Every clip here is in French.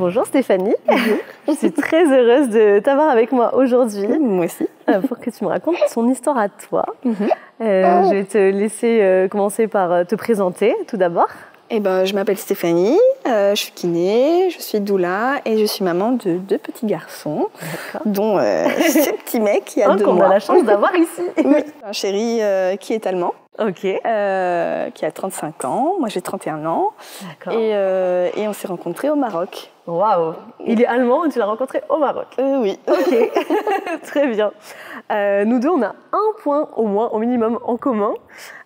Bonjour Stéphanie, je suis très heureuse de t'avoir avec moi aujourd'hui. Moi aussi. Pour que tu me racontes son histoire à toi. Je vais te laisser commencer par te présenter tout d'abord. Je m'appelle Stéphanie, je suis kiné, je suis doula et je suis maman de 2 petits garçons, dont ce petit mec qui a 2 mois. Qu'on a la chance d'avoir ici. Oui, un chéri qui est allemand. Ok. Qui a 35 ans, moi j'ai 31 ans. D'accord. Et on s'est rencontrés au Maroc. Waouh. Il est allemand et tu l'as rencontré au Maroc. Oui. Ok, très bien. Nous deux, on a un point au moins, au minimum, en commun.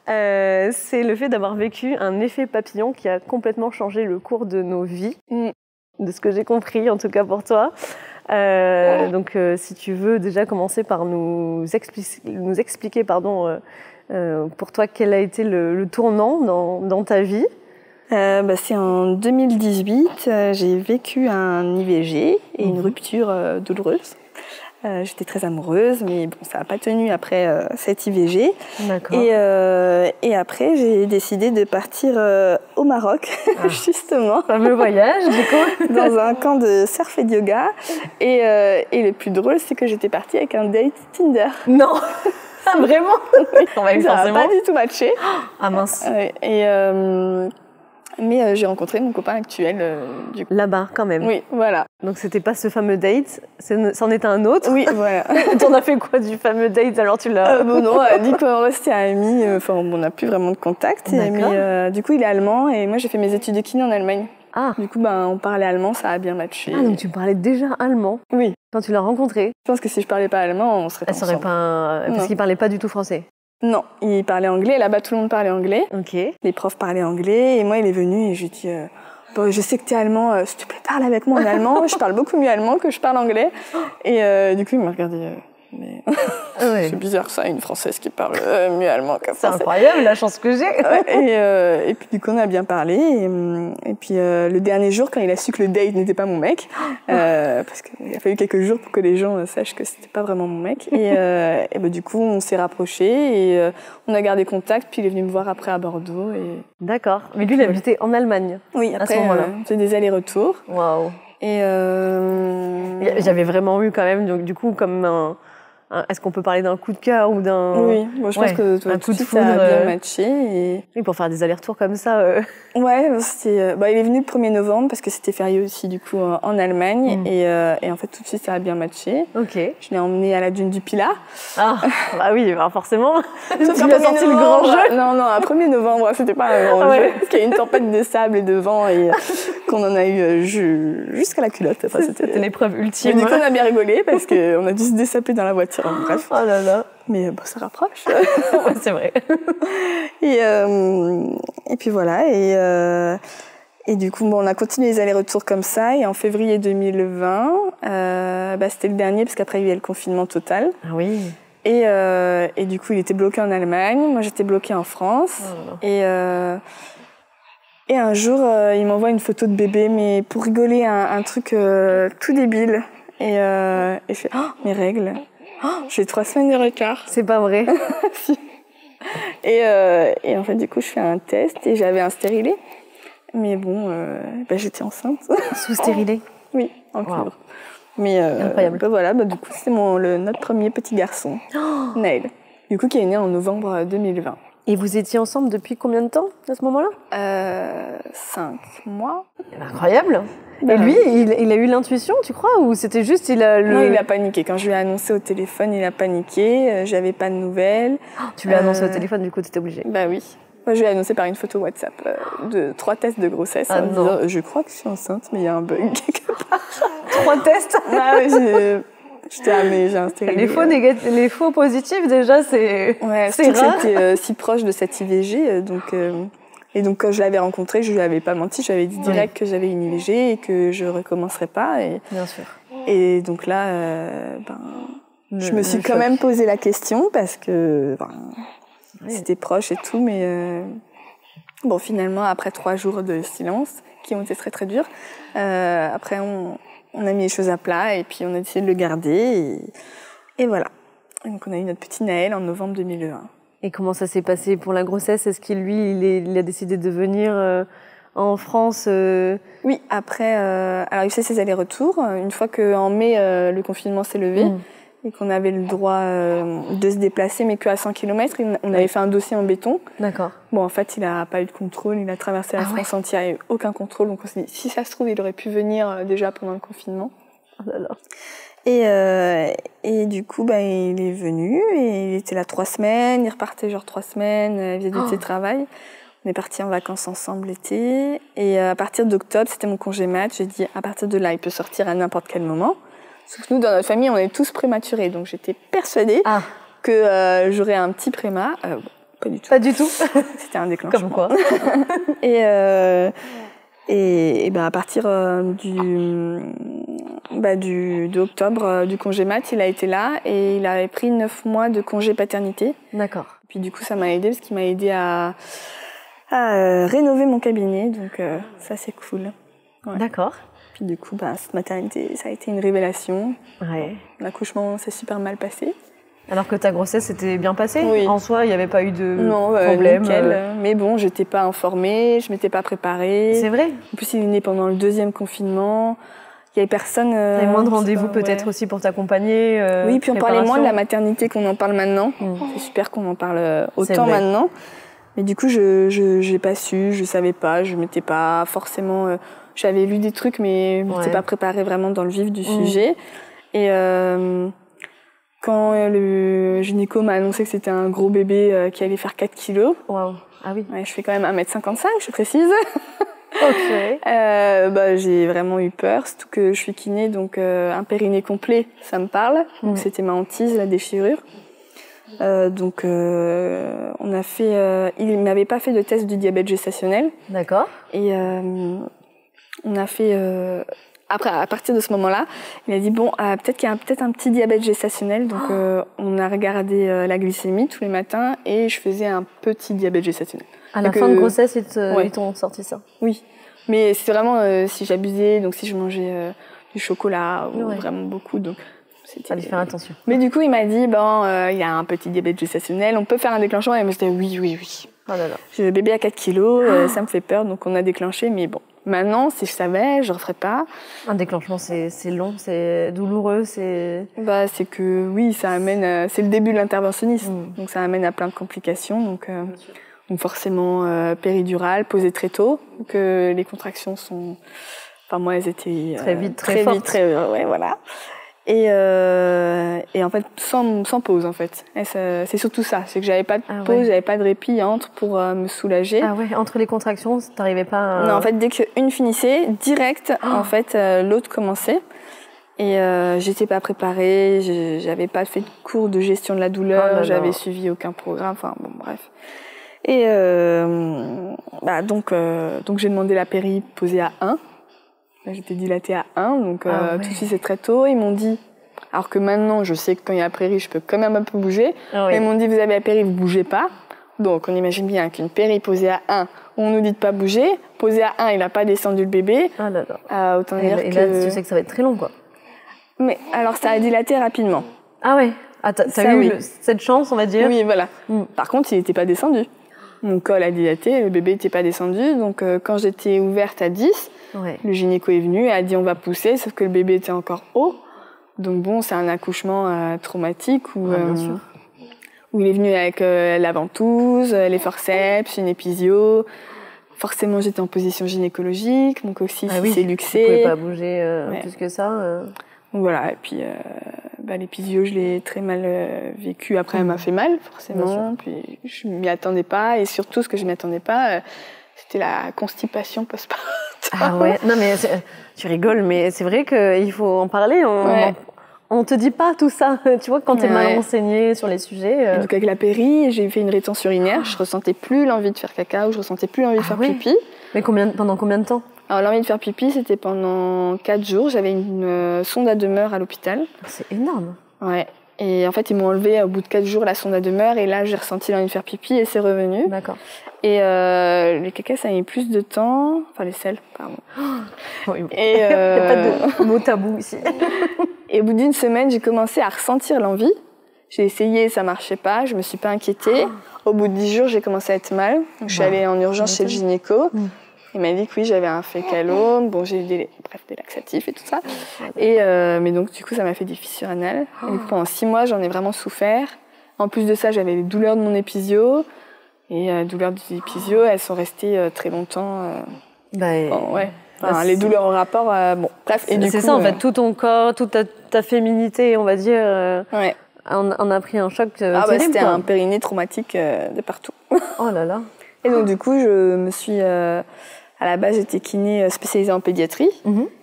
C'est le fait d'avoir vécu un effet papillon qui a complètement changé le cours de nos vies, de ce que j'ai compris, en tout cas pour toi. Donc, si tu veux déjà commencer par nous expliquer, pour toi, quel a été le tournant dans ta vie. C'est en 2018, j'ai vécu un IVG et une rupture douloureuse. J'étais très amoureuse, mais bon, ça n'a pas tenu après cet IVG. D'accord. Et après, j'ai décidé de partir au Maroc, justement. Fameux voyage, du coup. Dans un camp de surf et de yoga. Et le plus drôle, c'est que j'étais partie avec un date Tinder. Non. Ah, vraiment? Ça n'a pas du tout matché. Ah mince. Mais j'ai rencontré mon copain actuel du coup. Là-bas, quand même. Oui, voilà. Donc c'était pas ce fameux date, c'en était un autre. Oui, voilà. T'en as fait quoi du fameux date? Alors tu l'as... Non, on a dit qu'on restait amis. On n'a plus vraiment de contact. Mais du coup, il est allemand et moi, j'ai fait mes études de kiné en Allemagne. Ah. Du coup, on parlait allemand, ça a bien matché. Ah, donc tu parlais déjà allemand? Oui. Quand tu l'as rencontré? Je pense que si je parlais pas allemand, on serait pas ensemble. Parce qu'il parlait pas du tout français? Non, il parlait anglais. Là-bas, tout le monde parlait anglais. Ok. Les profs parlaient anglais. Et moi, il est venu et je lui ai dit je sais que t'es allemand, s'il te plaît, parle avec moi en allemand. Je parle beaucoup mieux allemand que je parle anglais. Et du coup, il m'a regardé. Mais c'est bizarre ça, une Française qui parle mieux allemand qu'un Français. C'est incroyable la chance que j'ai. Et puis du coup on a bien parlé et puis le dernier jour quand il a su que le date n'était pas mon mec, parce qu'il a fallu quelques jours pour que les gens sachent que c'était pas vraiment mon mec et du coup on s'est rapprochés et on a gardé contact, puis il est venu me voir après à Bordeaux. D'accord, mais lui il habitait en Allemagne. Oui, à ce moment-là. On fait des allers-retours. Waouh. Et j'avais vraiment eu quand même du coup comme est-ce qu'on peut parler d'un coup de cœur ou d'un... Oui, moi je pense que toi, un coup de foudre, ça a bien matché. Oui, pour faire des allers-retours comme ça. Ouais, c'était. Il est venu le 1er novembre parce que c'était férié aussi du coup en Allemagne et en fait tout de suite ça a bien matché. Ok. Je l'ai emmené à la dune du Pilat. Ah, bah oui, forcément. Tu lui as sorti le grand jeu. Non, à 1er novembre, c'était pas un grand jeu parce qu'il y a eu une tempête de sable et de vent et qu'on en a eu jusqu'à la culotte. Enfin, c'était l'épreuve ultime. Mais du coup on a bien rigolé parce qu'on a dû se dessaper dans la voiture. Bref. Oh là là. Mais ça rapproche. Ouais, c'est vrai. Et puis voilà. Et du coup, on a continué les allers-retours comme ça. Et en février 2020, c'était le dernier parce qu'après il y a eu le confinement total. Ah oui. Et du coup, il était bloqué en Allemagne. Moi, j'étais bloquée en France. Oh. Et un jour, il m'envoie une photo de bébé, mais pour rigoler, un truc tout débile. Et je fais mes règles. J'ai 3 semaines de retard. C'est pas vrai. Si. Et en fait, du coup, je fais un test et j'avais un stérilet. Mais bon, j'étais enceinte. Sous stérilet? Oui, en cuivre. Mais incroyable. Voilà, du coup, c'est notre premier petit garçon, Naël. Du coup, qui est né en novembre 2020. Et vous étiez ensemble depuis combien de temps à ce moment-là? 5 mois. Incroyable. Et lui, il a eu l'intuition, tu crois? Ou c'était juste, Non, il a paniqué. Quand je lui ai annoncé au téléphone, il a paniqué. J'avais pas de nouvelles. Tu lui as annoncé au téléphone, du coup, t'étais obligée? Bah oui. Moi, je lui ai annoncé par une photo WhatsApp de 3 tests de grossesse. En disant, je crois que je suis enceinte, mais il y a un bug quelque part. 3 tests? Ah oui, j'ai un stérilet. Les faux positifs, déjà, c'est rare. J'étais si proche de cette IVG, Et donc, quand je l'avais rencontré, je lui avais pas menti. Je lui avais dit direct que j'avais une IVG et que je recommencerais pas. Bien sûr. Et donc là, je me suis quand même posé la question parce que c'était proche et tout. Mais finalement, après 3 jours de silence, qui ont été très très durs, après on a mis les choses à plat et puis on a décidé de le garder. Et voilà. Donc on a eu notre petit Naël en novembre 2020. Et comment ça s'est passé pour la grossesse? Est-ce qu'il, lui, il a décidé de venir en France Oui, après, alors il fait ses allers-retours. Une fois qu'en mai, le confinement s'est levé et qu'on avait le droit de se déplacer, mais qu'à 100 km, on avait fait un dossier en béton. D'accord. Bon, en fait, il n'a pas eu de contrôle. Il a traversé la France entière. Il n'y a eu aucun contrôle. Donc on s'est dit, si ça se trouve, il aurait pu venir déjà pendant le confinement. Oh là là. Et du coup, il est venu et il était là 3 semaines. Il repartait genre 3 semaines. Il faisait de ses travails. On est partis en vacances ensemble l'été. Et à partir d'octobre, c'était mon congé mat. J'ai dit, à partir de là, il peut sortir à n'importe quel moment. Sauf que nous, dans notre famille, on est tous prématurés. Donc j'étais persuadée que j'aurais un petit prémat. Pas du tout. Pas du tout. C'était un déclenchement. Comme quoi. Et à partir d'octobre du congé mat, il a été là et il avait pris 9 mois de congé paternité. D'accord. Puis du coup, ça m'a aidé parce qu'il m'a aidé à rénover mon cabinet. Donc ça, c'est cool. Ouais. D'accord. Puis du coup, cette maternité, ça a été une révélation. Ouais. L'accouchement s'est super mal passé. Alors que ta grossesse s'était bien passée? Oui. En soi, il n'y avait pas eu de problème? Nickel. Mais bon, je n'étais pas informée, je ne m'étais pas préparée. C'est vrai? En plus, il est né pendant le 2e confinement. Il n'y avait personne... il y avait moins de rendez-vous peut-être aussi pour t'accompagner. Oui, puis on parlait moins de la maternité qu'on en parle maintenant. C'est super qu'on en parle autant maintenant. Mais du coup, je n'ai pas su, je ne savais pas, je ne m'étais pas forcément... j'avais lu des trucs, mais je ne m'étais pas préparée vraiment dans le vif du sujet. Et quand le gynéco m'a annoncé que c'était un gros bébé qui allait faire 4 kilos... Waouh. Ah oui. Ouais, je fais quand même 1m55, je précise. Ok. J'ai vraiment eu peur, surtout que je suis kiné, donc un périnée complet, ça me parle. Donc c'était ma hantise, la déchirure. On a fait... il m'avait pas fait de test du diabète gestationnel. D'accord. Et on a fait... Après, à partir de ce moment-là, il a dit, peut-être qu'il y a peut-être un petit diabète gestationnel. Donc on a regardé la glycémie tous les matins et je faisais un petit diabète gestationnel. À la fin de grossesse, ils t'ont sorti ça? Oui. Mais c'était vraiment si j'abusais, donc si je mangeais du chocolat ou vraiment beaucoup. Donc fallait faire attention. Mais du coup, il m'a dit, il y a un petit diabète gestationnel, on peut faire un déclenchement. Et moi, j'étais oui. Oh là là. J'ai le bébé à 4 kilos, ça me fait peur, donc on a déclenché. Mais bon, maintenant, si je savais, je ne referais pas. Un déclenchement, c'est long, c'est douloureux, c'est... C'est que, oui, ça amène... c'est le début de l'interventionnisme, donc ça amène à plein de complications. Donc forcément, péridurale, posée très tôt, que les contractions sont... Enfin, moi, elles étaient... très vite, très fortes. Ouais, voilà. Et en fait, sans pause, en fait. C'est surtout ça, c'est que j'avais pas de pause, j'avais pas de répit entre pour me soulager. Ah ouais, entre les contractions, t'arrivais pas à... Non, en fait, dès qu'une finissait, direct, en fait, l'autre commençait. Et j'étais pas préparée, j'avais pas fait de cours de gestion de la douleur, j'avais suivi aucun programme, enfin bon, bref. Et donc j'ai demandé la péri posée à 1. J'étais dilatée à 1, donc tout de suite c'est très tôt. Ils m'ont dit, alors que maintenant je sais que quand il y a la péri, je peux quand même un peu bouger. Ils m'ont dit, vous avez la péri, vous bougez pas. Donc on imagine bien qu'une péri posée à 1, on nous dit de pas bouger. Posée à 1, il a pas descendu le bébé. Ah là là. Autant dire et là, tu sais que ça va être très long, quoi. Mais alors ça a dilaté rapidement. Ah ouais. Ah, t'as eu cette chance, on va dire. Oui, voilà. Par contre, il n'était pas descendu. Mon col a dilaté, le bébé n'était pas descendu. Donc quand j'étais ouverte à 10, le gynéco est venu et a dit on va pousser, sauf que le bébé était encore haut. Donc bon, c'est un accouchement traumatique où il est venu avec la ventouse, les forceps, une épisio. Forcément, j'étais en position gynécologique, mon coccyx s'est luxé. Tu pouvais pas bouger plus que ça. Donc voilà, et puis l'épisio, je l'ai très mal vécu. Après, elle m'a fait mal, forcément. Puis je m'y attendais pas, et surtout, ce que je m'y attendais pas, c'était la constipation postpartum. Ah ouais, non mais tu rigoles, mais c'est vrai qu'il faut en parler. On te dit pas tout ça, tu vois, quand t'es mal renseigné sur les sujets. Donc avec la péri, j'ai fait une rétention urinaire, je ressentais plus l'envie de faire caca ou je ressentais plus l'envie de faire pipi. Mais pendant combien de temps? Alors l'envie de faire pipi, c'était pendant 4 jours. J'avais une sonde à demeure à l'hôpital. C'est énorme. Ouais. Et en fait, ils m'ont enlevé au bout de 4 jours la sonde à demeure et là, j'ai ressenti l'envie de faire pipi et c'est revenu. D'accord. Et les caca, ça a mis plus de temps. Enfin, les selles, pardon. Et il n'y a pas de mot tabou ici. Et au bout d'une semaine, j'ai commencé à ressentir l'envie. J'ai essayé, ça marchait pas, je me suis pas inquiétée. Au bout de 10 jours, j'ai commencé à être mal. Donc, je suis allée en urgence chez le gynéco. Il m'a dit que oui, j'avais un fécalome. Bon, j'ai eu des laxatifs et tout ça. Et, mais donc, du coup, ça m'a fait des fissures anales. Et du coup, pendant 6 mois, j'en ai vraiment souffert. En plus de ça, j'avais les douleurs de mon épisio. Et les douleurs du épisio, elles sont restées très longtemps. Ouais. Enfin, les douleurs au rapport, bon, bref. Et du coup, c'est ça, en fait, tout ton corps, toute ta féminité, on va dire, ouais. on a pris un choc terrible. C'était un périnée traumatique de partout. Oh là là. Et donc, du coup, je me suis... à la base, j'étais kiné spécialisée en pédiatrie.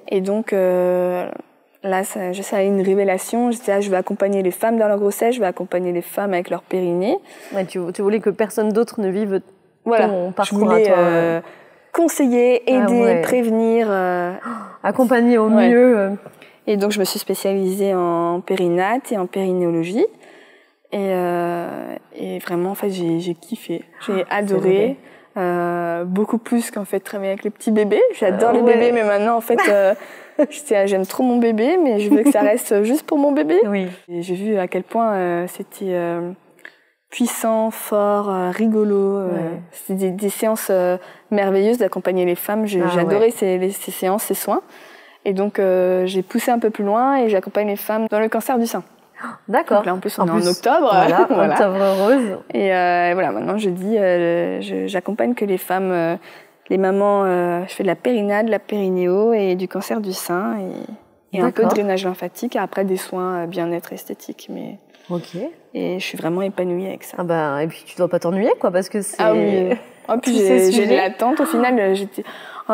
Et donc, là, ça a eu une révélation. J'étais là, je vais accompagner les femmes dans leur grossesse, je vais accompagner les femmes avec leur périnée. Ouais, tu voulais que personne d'autre ne vive ton parcours je voulais, à toi. Conseiller, aider, prévenir. Accompagner au mieux. Et donc, je me suis spécialisée en périnate et en périnéologie. Et vraiment, en fait, j'ai kiffé. J'ai adoré. Beaucoup plus qu'en fait travailler avec les petits bébés. J'adore les bébés, mais maintenant, en fait, j'aime trop mon bébé, mais je veux que ça reste juste pour mon bébé. Oui. Et j'ai vu à quel point c'était... puissant, fort, rigolo. C'était des séances merveilleuses d'accompagner les femmes. J'adorais ces séances, ces soins. Et donc, j'ai poussé un peu plus loin et j'accompagne les femmes dans le cancer du sein. D'accord. Donc là, en plus, on est en octobre. Voilà. Octobre rose. Et voilà, maintenant, je dis, j'accompagne que les femmes, les mamans, je fais de la périnade, de la périnéo et du cancer du sein et un peu de drainage lymphatique et après des soins bien-être esthétique. Mais... Ok. Et je suis vraiment épanouie avec ça. Et puis tu dois pas t'ennuyer, quoi, parce que c'est... Ah oui. En plus, j'ai de l'attente. Au final, j'étais...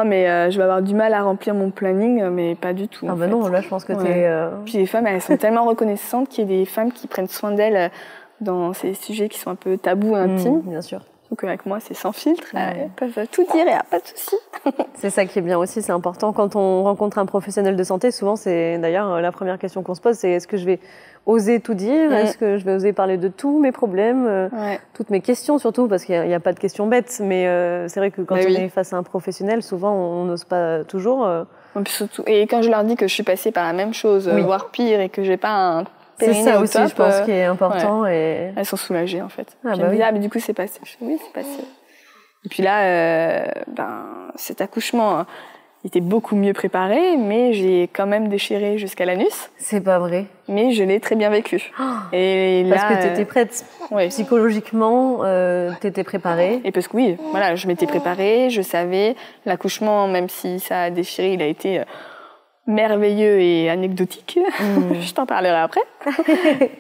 mais je vais avoir du mal à remplir mon planning, mais pas du tout. Non, là, je pense que t'es... Puis les femmes, elles sont tellement reconnaissantes qu'il y a des femmes qui prennent soin d'elles dans ces sujets qui sont un peu tabous, intimes. Bien sûr. Donc avec moi, c'est sans filtre. Elles peuvent tout dire, il n'y a pas de souci. C'est ça qui est bien aussi, c'est important. Quand on rencontre un professionnel de santé, souvent, c'est d'ailleurs la première question qu'on se pose, c'est est-ce que je vais oser tout dire? Est-ce que je vais oser parler de tous mes problèmes, toutes mes questions surtout, parce qu'il n'y a pas de questions bêtes, mais c'est vrai que quand on est face à un professionnel, souvent, on n'ose pas toujours. Surtout, et quand je leur dis que je suis passée par la même chose, voire pire, et que j'ai pas un périnée c'est ça au aussi, top, je pense, qui est important. Et... Elles sont soulagées, en fait. Ah, mais du coup, c'est passé. Je fais, oui, c'est passé. Et puis là, cet accouchement était beaucoup mieux préparé, mais j'ai quand même déchiré jusqu'à l'anus. C'est pas vrai. Mais je l'ai très bien vécu. Et parce que t'étais prête psychologiquement, t'étais préparée. Et parce que oui, voilà, je m'étais préparée, je savais. L'accouchement, même si ça a déchiré, il a été merveilleux et anecdotique. Je t'en parlerai après.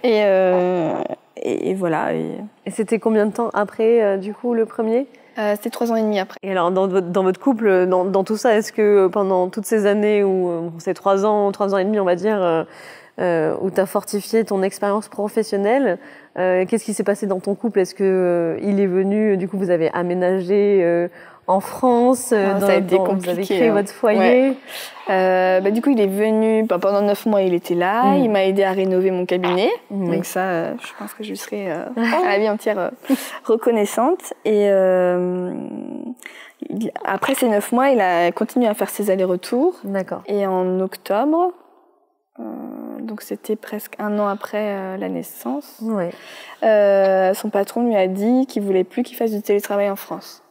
Et voilà. Et c'était combien de temps après, du coup, le premier ? C'était 3 ans et demi après. Et alors, dans votre couple, dans tout ça, est-ce que pendant toutes ces années où c'est 3 ans et demi, on va dire, où tu as fortifié ton expérience professionnelle, qu'est-ce qui s'est passé dans ton couple? Est-ce que il est venu, du coup, vous avez aménagé en France, ça a été compliqué, vous avez créé votre foyer? Du coup, il est venu, pendant 9 mois, il était là, il m'a aidé à rénover mon cabinet. Donc ça, je pense que je lui serai à la vie entière reconnaissante. Et après ces 9 mois, il a continué à faire ses allers-retours. D'accord. Et en octobre, donc c'était presque 1 an après la naissance, son patron lui a dit qu'il voulait plus qu'il fasse du télétravail en France.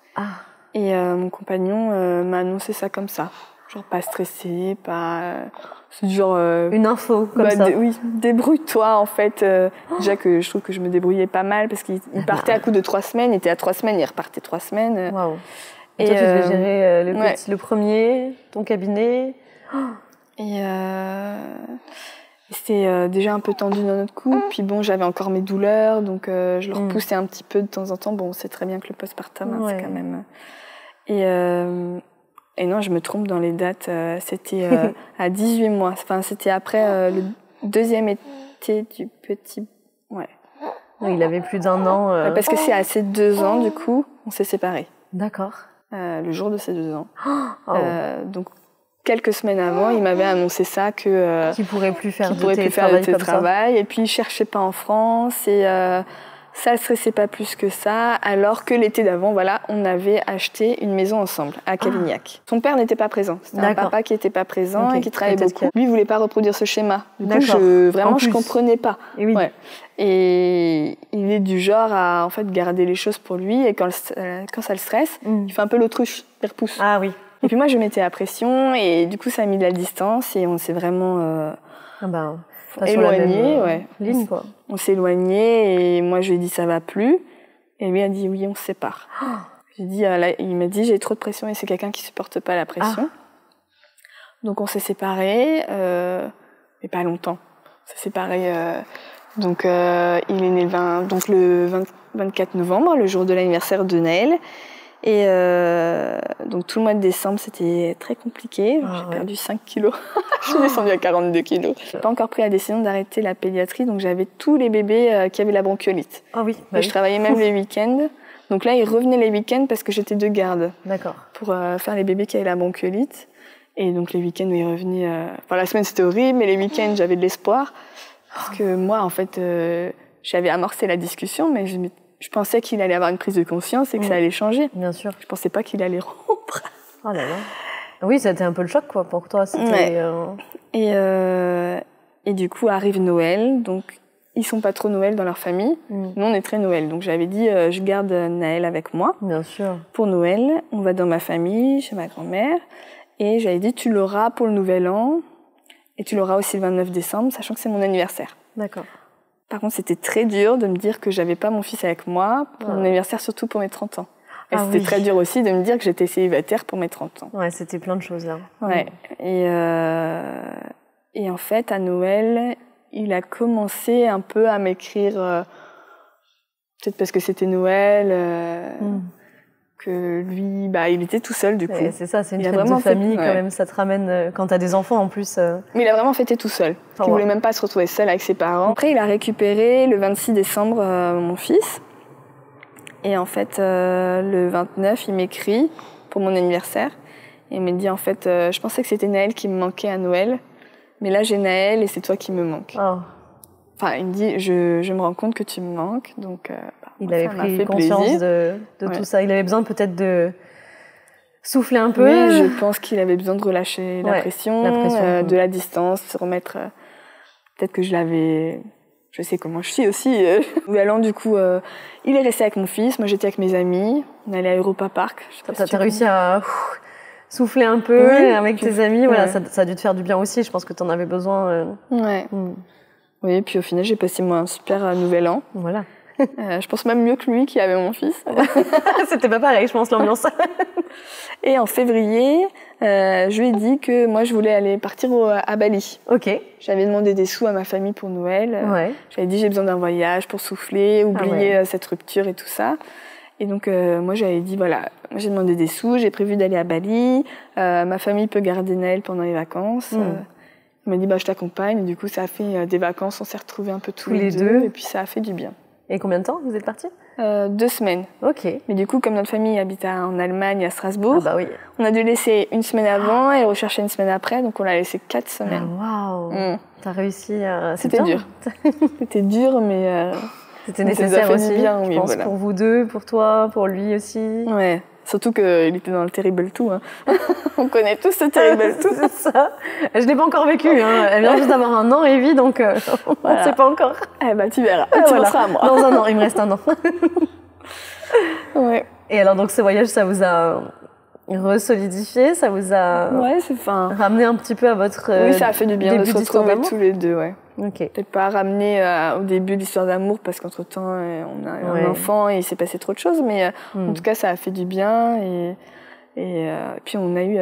Et mon compagnon m'a annoncé ça comme ça. Genre pas stressé, pas... C'est genre... une info comme ça. Oui, débrouille-toi en fait. Déjà que je trouve que je me débrouillais pas mal parce qu'il partait à coup de 3 semaines, il était à 3 semaines, il repartait 3 semaines. Waouh. Et toi, tu devais gérer le premier, ton cabinet. Et c'était déjà un peu tendu dans notre couple. Puis bon, j'avais encore mes douleurs, donc je le repoussais un petit peu de temps en temps. Bon, on sait très bien que le postpartum, c'est quand même... Et non, je me trompe dans les dates. C'était à 18 mois. Enfin, c'était après le 2e été du petit... Ouais. Oui, il avait plus d'1 an. Parce que c'est à ses 2 ans, du coup, on s'est séparés. D'accord. Le jour de ses 2 ans. Donc, quelques semaines avant, il m'avait annoncé ça que... qu'il pourrait plus faire de télétravail. Et puis, il cherchait pas en France. Et Ça le stressait pas plus que ça, alors que l'été d'avant, voilà, on avait acheté une maison ensemble à Cavignac. Son père n'était pas présent. C'était un papa qui n'était pas présent et qui travaillait beaucoup. Lui, il voulait pas reproduire ce schéma. Du coup, je comprenais pas. Et, oui. Et il est du genre à en fait garder les choses pour lui, et quand ça le stresse, il fait un peu l'autruche, il repousse. Ah oui. Et puis moi, je mettais la pression, et du coup, ça a mis de la distance, et on s'est vraiment éloigné, ligne, quoi. On s'est éloigné, et moi je lui ai dit ça va plus, et lui a dit oui, on se sépare. Il m'a dit j'ai trop de pression, et c'est quelqu'un qui supporte pas la pression. Donc on s'est séparés, mais pas longtemps. On s'est séparés. Donc il est né le 24 novembre, le jour de l'anniversaire de Naël. Et donc tout le mois de décembre, c'était très compliqué. J'ai perdu 5 kilos. Je suis descendue à 42 kilos. J'ai pas encore pris la décision d'arrêter la pédiatrie, donc j'avais tous les bébés qui avaient la bronchiolite. Ah oui. Et je travaillais même les week-ends. Donc là, ils revenaient les week-ends parce que j'étais de garde. D'accord. Pour faire les bébés qui avaient la bronchiolite. Et donc les week-ends, ils revenaient. La semaine, c'était horrible, mais les week-ends, j'avais de l'espoir. Parce que moi, en fait, j'avais amorcé la discussion, mais je pensais qu'il allait avoir une prise de conscience et que ça allait changer. Bien sûr. Je pensais pas qu'il allait rompre. Oh là là. Oui, ça a été un peu le choc, quoi, pour toi. Et du coup, arrive Noël. Donc, ils sont pas trop Noël dans leur famille. Nous, on est très Noël. Donc, j'avais dit, je garde Naël avec moi. Bien sûr. Pour Noël, on va dans ma famille, chez ma grand-mère. Et j'avais dit, tu l'auras pour le Nouvel An. Et tu l'auras aussi le 29 décembre, sachant que c'est mon anniversaire. D'accord. Par contre, c'était très dur de me dire que j'avais pas mon fils avec moi pour mon anniversaire, surtout pour mes 30 ans. Et c'était très dur aussi de me dire que j'étais célibataire pour mes 30 ans. Ouais, c'était plein de choses là. Ouais. Et en fait, à Noël, il a commencé un peu à m'écrire, peut-être parce que c'était Noël, que lui, il était tout seul du coup. C'est ça, c'est une fête de famille quand même, ça te ramène quand t'as des enfants en plus. Mais il a vraiment fêté tout seul. Il voulait même pas se retrouver seul avec ses parents. Après, il a récupéré le 26 décembre mon fils. Et en fait, le 29, il m'écrit pour mon anniversaire. Et il me dit, en fait, je pensais que c'était Naël qui me manquait à Noël. Mais là, j'ai Naël et c'est toi qui me manques. Oh. Enfin, il me dit, je me rends compte que tu me manques. Donc, il avait pris conscience de tout ça. Il avait besoin peut-être de souffler un peu. Oui, je pense qu'il avait besoin de relâcher la pression, de la distance, se remettre... peut-être que je l'avais... Je sais comment je suis aussi. Allant, du coup, il est resté avec mon fils. Moi, j'étais avec mes amis. On allait à Europa Park. T'as réussi à souffler un peu avec tes amis. Voilà, ça a dû te faire du bien aussi. Je pense que t'en avais besoin. Ouais. Oui, et puis au final, j'ai passé un super nouvel an. Voilà. Je pense même mieux que lui qui avait mon fils. C'était pas pareil, je pense, l'ambiance. Et en février, je lui ai dit que moi, je voulais partir à Bali. Ok. J'avais demandé des sous à ma famille pour Noël. J'avais dit j'ai besoin d'un voyage pour souffler, oublier cette rupture et tout ça. Et donc, moi, j'avais dit, voilà, j'ai demandé des sous, j'ai prévu d'aller à Bali. Ma famille peut garder Naël pendant les vacances. Il m'a dit, je t'accompagne. Et du coup, ça a fait des vacances, on s'est retrouvés un peu tous les deux. Et puis, ça a fait du bien. Et combien de temps vous êtes partis ? 2 semaines. Ok. Mais du coup, comme notre famille habite en Allemagne, à Strasbourg, on a dû laisser 1 semaine avant et rechercher 1 semaine après. Donc, on l'a laissé 4 semaines. Waouh. T'as réussi à... C'était dur. C'était dur, mais... C'était nécessaire aussi, bien, je pense, pour vous deux, pour toi, pour lui aussi. Ouais. Surtout qu'il était dans le Terrible 2. Hein. On connaît tous ce Terrible 2. C'est ça. Je ne l'ai pas encore vécu. Hein. Elle vient juste d'avoir 1 an, Evie, donc on ne sait pas encore. Tu verras. Tu penseras à moi. Dans 1 an, il me reste 1 an. Ouais. Et alors, donc, ce voyage, ça vous a resolidifié, ça vous a ramené un petit peu à votre oui, ça a fait du bien de se retrouver tous les deux, Okay. Peut-être pas ramener au début l'histoire d'amour parce qu'entre-temps, on a un enfant et il s'est passé trop de choses, mais en tout cas, ça a fait du bien et puis on a eu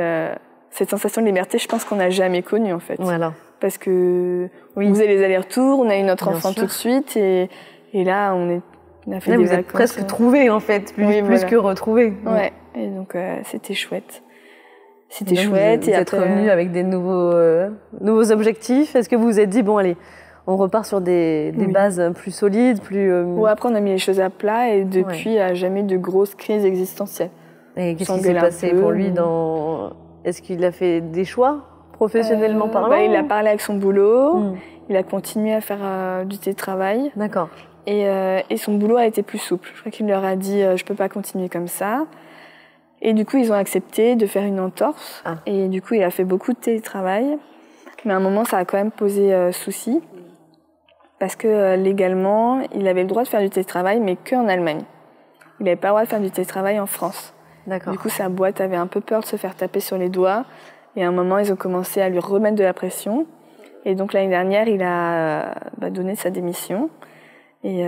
cette sensation de liberté, je pense qu'on n'a jamais connue en fait. Voilà. Parce que on faisait les allers-retours, on a eu notre enfant tout de suite et là, on a fait des vacances. Vous êtes presque trouvés en fait, plus que retrouvés. Ouais, et donc c'était chouette. C'était chouette. Vous êtes revenus avec des nouveaux objectifs. Est-ce que vous vous êtes dit, bon, allez, on repart sur des bases plus solides, plus... Ouais, après, on a mis les choses à plat et depuis, il n'y a jamais de grosses crises existentielles. Et qu'est-ce qui s'est passé pour lui Est-ce qu'il a fait des choix, professionnellement parlant Il a parlé avec son boulot. Il a continué à faire du télétravail. D'accord. Et son boulot a été plus souple. Je crois qu'il leur a dit je peux pas continuer comme ça. Et du coup, ils ont accepté de faire une entorse. Ah. Et du coup, il a fait beaucoup de télétravail. Mais à un moment, ça a quand même posé souci. Parce que légalement, il avait le droit de faire du télétravail, mais qu'en Allemagne. Il n'avait pas le droit de faire du télétravail en France. D'accord. Du coup, sa boîte avait un peu peur de se faire taper sur les doigts. Et à un moment, ils ont commencé à lui remettre de la pression. Et donc, l'année dernière, il a donné sa démission. Et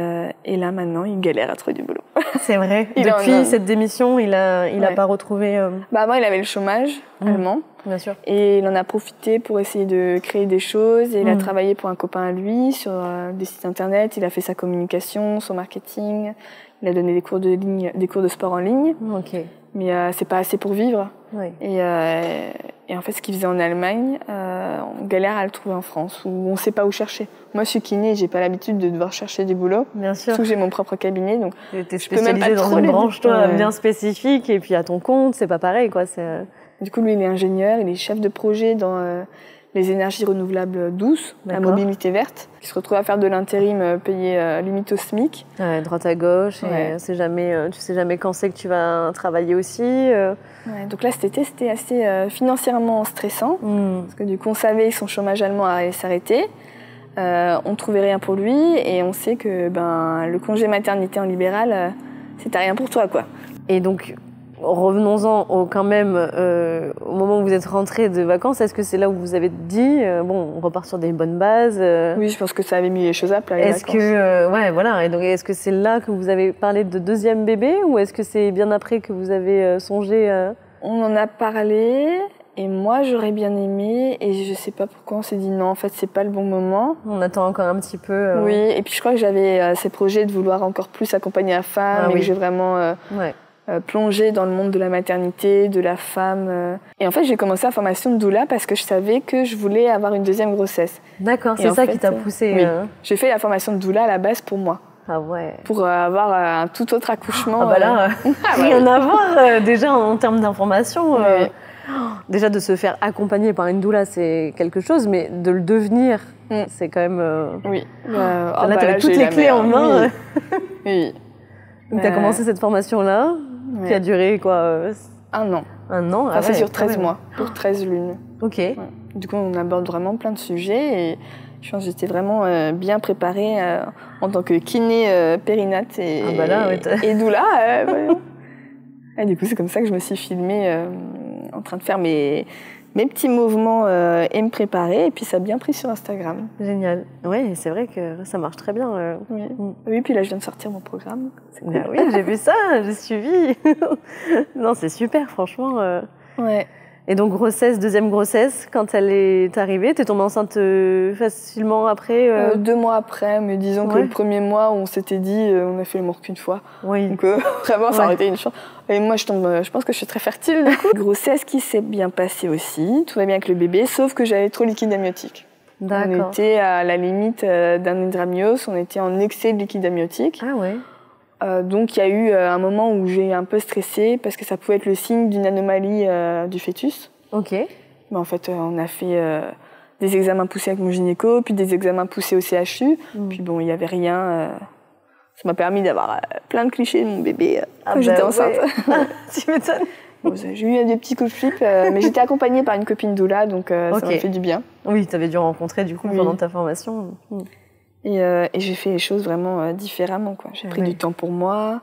là, maintenant, il galère à trouver du boulot. C'est vrai. Depuis cette démission, il a pas retrouvé... Avant, il avait le chômage allemand. Bien sûr. Et il en a profité pour essayer de créer des choses. Et il a travaillé pour un copain à lui sur des sites internet. Il a fait sa communication, son marketing. Il a donné des cours de sport en ligne. Ok. Mais c'est pas assez pour vivre. Oui. Et en fait, ce qu'il faisait en Allemagne, on galère à le trouver en France, où on sait pas où chercher. Moi, je suis kiné, j'ai pas l'habitude de devoir chercher du boulot. Bien sûr. Surtout que j'ai mon propre cabinet, donc t'es spécialisée dans une branche, toi, bien spécifique, et puis à ton compte, c'est pas pareil, quoi. Du coup, lui, il est ingénieur, il est chef de projet dans les énergies renouvelables douces, la mobilité verte. Il se retrouve à faire de l'intérim payé limite au SMIC. Ouais, droite à gauche, et tu sais jamais quand c'est que tu vas travailler aussi. Ouais, donc là, cet été, c'était assez financièrement stressant, parce que du coup, on savait que son chômage allemand allait s'arrêter. On trouvait rien pour lui, et on sait que le congé maternité en libéral, c'était rien pour toi, quoi. Et donc, revenons-en quand même au moment où vous êtes rentrés de vacances. Est-ce que c'est là où vous avez dit on repart sur des bonnes bases Oui, je pense que ça avait mis les choses à plat. Est-ce que voilà, et donc est-ce que c'est là que vous avez parlé de deuxième bébé, ou est-ce que c'est bien après que vous avez songé On en a parlé, et moi j'aurais bien aimé, et je sais pas pourquoi on s'est dit non, en fait c'est pas le bon moment. On attend encore un petit peu. Oui, et puis je crois que j'avais ces projets de vouloir encore plus accompagner la femme, que j'ai vraiment plongé dans le monde de la maternité, de la femme. Et en fait, j'ai commencé la formation de doula parce que je savais que je voulais avoir une deuxième grossesse. D'accord, c'est ça qui t'a poussé. Oui. J'ai fait la formation de doula à la base pour moi. Ah ouais. Pour avoir un tout autre accouchement. Ah bah là, rien à voir déjà en termes d'information. Oui. Déjà de se faire accompagner par une doula, c'est quelque chose, mais de le devenir, c'est quand même... Oui. Là, t'avais toutes les clés en main. Oui. Donc t'as commencé cette formation-là, qui a duré quoi 1 an. 1 an. Ça sur 13 mois, pour 13 lunes. Ok. Ouais. Du coup, on aborde vraiment plein de sujets, et je pense que j'étais vraiment bien préparée en tant que kiné périnate et doula. Et du coup, c'est comme ça que je me suis filmée en train de faire mes petits mouvements et me préparer, et puis ça a bien pris sur Instagram. Génial. Oui, c'est vrai que ça marche très bien. Oui, puis là, je viens de sortir mon programme. Cool. Oui, j'ai vu ça, j'ai suivi. Non, c'est super, franchement. Ouais. Et donc, deuxième grossesse, quand elle est arrivée, t'es tombée enceinte facilement après 2 mois après, mais disons que le premier mois où on s'était dit, on a fait l'amour qu'une fois. Oui. Donc vraiment, ça aurait été une chance. Et moi, je pense que je suis très fertile, du coup. Grossesse qui s'est bien passée aussi, tout va bien avec le bébé, sauf que j'avais trop de liquide amniotique. D'accord. On était à la limite d'un hydramnios, on était en excès de liquide amniotique. Ah ouais. Donc il y a eu un moment où j'ai un peu stressé parce que ça pouvait être le signe d'une anomalie du fœtus. Ok. Mais en fait, on a fait des examens poussés avec mon gynéco, puis des examens poussés au CHU. Puis bon, il n'y avait rien. Ça m'a permis d'avoir plein de clichés de mon bébé quand j'étais enceinte. Tu m'étonnes. Bon, j'ai eu des petits coups de flip, mais j'étais accompagnée par une copine doula, donc ça m'a fait du bien. Oui, tu avais dû rencontrer du coup pendant ta formation. Et j'ai fait les choses vraiment différemment, quoi. J'ai pris du temps pour moi,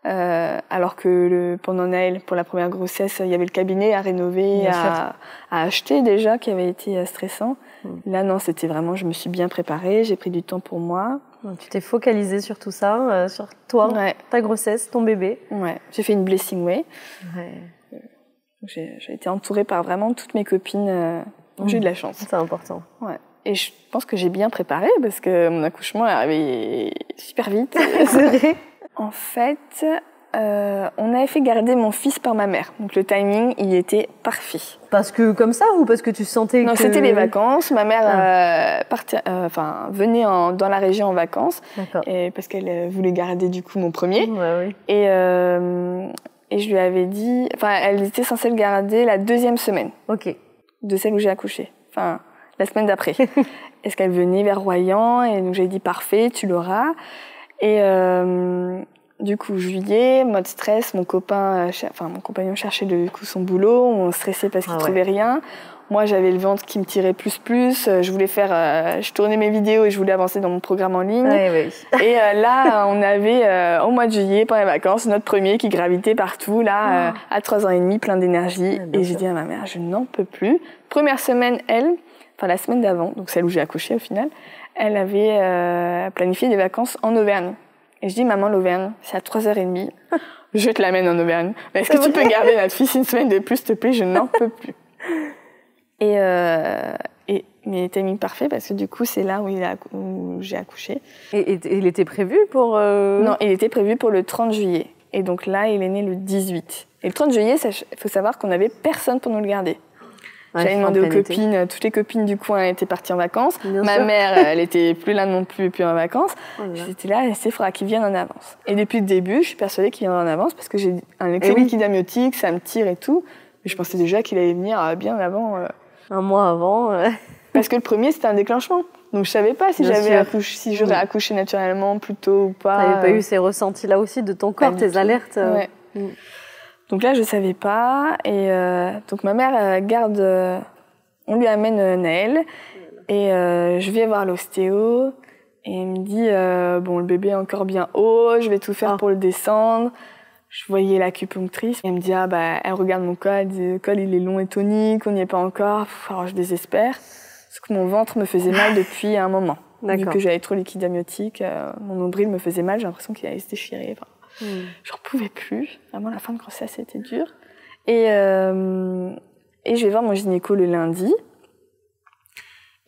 alors que pendant Naël, pour la première grossesse, il y avait le cabinet à rénover, à acheter déjà, qui avait été stressant. Là, non, c'était vraiment, je me suis bien préparée, j'ai pris du temps pour moi. Donc, tu t'es focalisée sur tout ça, sur toi, ta grossesse, ton bébé. Ouais, j'ai fait une blessing way. J'ai été entourée par vraiment toutes mes copines. J'ai eu de la chance. C'est important. Ouais. Et je pense que j'ai bien préparé parce que mon accouchement est arrivé super vite. C'est vrai. En fait, on avait fait garder mon fils par ma mère. Donc le timing, il était parfait. Parce que comme ça ou parce que tu sentais Non, c'était les vacances. Ma mère venait dans la région en vacances. Et parce qu'elle voulait garder du coup mon premier. Et je lui avais dit... Enfin, elle était censée le garder la 2e semaine. Ok. De celle où j'ai accouché. Enfin, la semaine d'après. Est-ce qu'elle venait vers Royan? Et donc j'ai dit parfait, tu l'auras. Et du coup, juillet, mode stress, mon compagnon cherchait du coup son boulot, on stressait parce qu'il trouvait rien. Moi, j'avais le ventre qui me tirait plus. Je tournais mes vidéos et je voulais avancer dans mon programme en ligne. Et là, on avait, au mois de juillet, pendant les vacances, notre premier qui gravitait partout, là, à 3 ans et demi, plein d'énergie. Et j'ai dit à ma mère, je n'en peux plus. Première semaine, la semaine d'avant, donc celle où j'ai accouché au final, elle avait planifié des vacances en Auvergne. Et je dis, maman, l'Auvergne, c'est à 3h30. Je te l'amène en Auvergne. Est-ce que tu peux garder notre fils une semaine de plus, s'il te plaît? Je n'en peux plus. Mais timing parfait, parce que du coup, c'est là où j'ai accouché. Et il était prévu pour... Non, il était prévu pour le 30 juillet. Et donc là, il est né le 18. Et le 30 juillet, il faut savoir qu'on n'avait personne pour nous le garder. J'avais demandé aux copines, toutes les copines du coin étaient parties en vacances. Ma mère, elle était plus là non plus en vacances. J'étais là, il faudra qu'ils viennent en avance. Et depuis le début, je suis persuadée qu'ils viennent en avance parce que j'ai un excès liquide amniotique, ça me tire et tout. Mais je pensais déjà qu'il allait venir bien avant. Un mois avant. Parce que le premier, c'était un déclenchement. Donc je savais pas si j'aurais accouché naturellement plus tôt ou pas. T'avais pas eu ces ressentis-là aussi de ton corps, tes alertes Donc là, je savais pas. Et donc ma mère on lui amène Naël. Et je vais voir l'ostéo. Et elle me dit, le bébé est encore bien haut, je vais tout faire pour le descendre. Je voyais l'acupunctrice. Elle me dit, elle regarde mon col, elle dit, le col il est long et tonique, on n'y est pas encore. Alors je désespère. Parce que mon ventre me faisait mal depuis un moment. Vu que j'avais trop liquide amniotique, mon nombril me faisait mal, j'ai l'impression qu'il allait se déchirer. J'en pouvais plus. Vraiment, la fin de grossesse, c'était dur. Et je vais voir mon gynéco le lundi.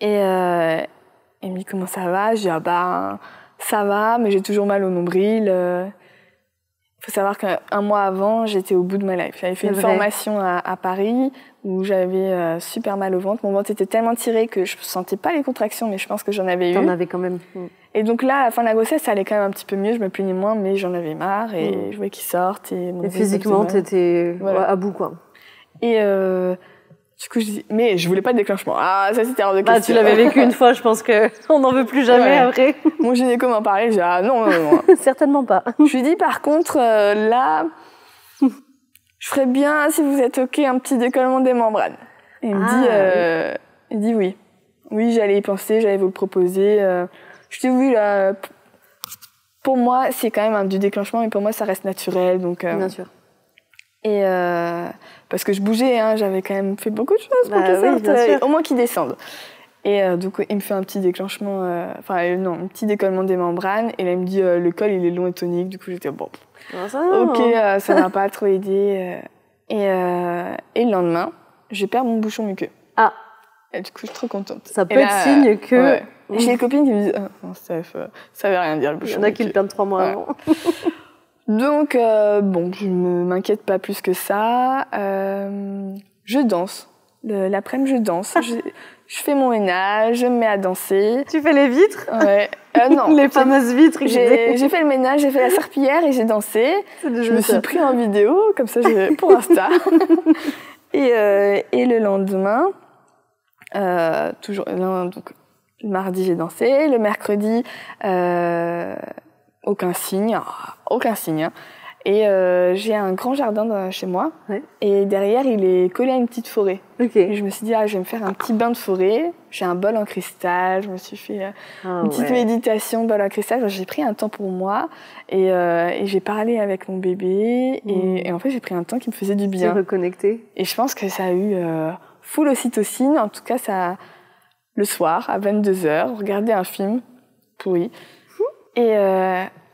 Et il me dit, comment ça va? Je dis, ça va, mais j'ai toujours mal au nombril. Il faut savoir qu'un mois avant, j'étais au bout de ma life. J'avais fait une formation à Paris où j'avais super mal au ventre. Mon ventre était tellement tiré que je ne sentais pas les contractions, mais je pense que j'en avais eu. T'en avais quand même. Et donc là, à la fin de la grossesse, ça allait quand même un petit peu mieux. Je me plaignais moins, mais j'en avais marre et je voulais qu'il sorte. Et physiquement, t'étais à bout, quoi. Et du coup, je dis, mais je voulais pas de déclenchement. Ah, ça c'était hors de question. Tu l'avais vécu une fois, je pense qu'on n'en veut plus jamais après. Mon gynéco m'en parlait, j'ai dit, non. Certainement pas. Je lui dis, par contre, là, je ferais bien, si vous êtes OK, un petit décollement des membranes. Et il me dit oui. Oui, j'allais y penser, j'allais vous le proposer. Je dis oui, là, pour moi, c'est quand même du déclenchement, mais pour moi, ça reste naturel. Donc, bien sûr. Et parce que je bougeais, j'avais quand même fait beaucoup de choses pour qu'il sorte, au moins qu'il descende. Et donc il me fait un petit déclenchement, un petit décollement des membranes. Et là il me dit le col il est long et tonique. Du coup j'étais ça m'a pas trop aidé. Et le lendemain, je perds mon bouchon muqueux. Ah. Et du coup je suis trop contente. Ça peut être signe que. Ouais. J'ai des copines qui me disent ça veut rien dire le bouchon. Il y en a qui le perdent 3 mois avant. Donc, je ne m'inquiète pas plus que ça. Je danse. L'après-midi, je danse. Je fais mon ménage, je me mets à danser. Tu fais les vitres? Ouais. Non. Les fameuses vitres. J'ai fait le ménage, j'ai fait la serpillière et j'ai dansé. Je me suis pris en vidéo, comme ça, pour Insta. Et le lendemain, donc, le mardi, j'ai dansé. Le mercredi, aucun signe. Et j'ai un grand jardin chez moi. Ouais. Et derrière, il est collé à une petite forêt. Et je me suis dit, je vais me faire un petit bain de forêt. J'ai un bol en cristal. Je me suis fait une petite méditation, bol en cristal. J'ai pris un temps pour moi. Et j'ai parlé avec mon bébé. Et en fait, j'ai pris un temps qui me faisait du bien. Se reconnecter. Et je pense que ça a eu full ocytocine. En tout cas, le soir, à 22h, regarder un film pourri. Et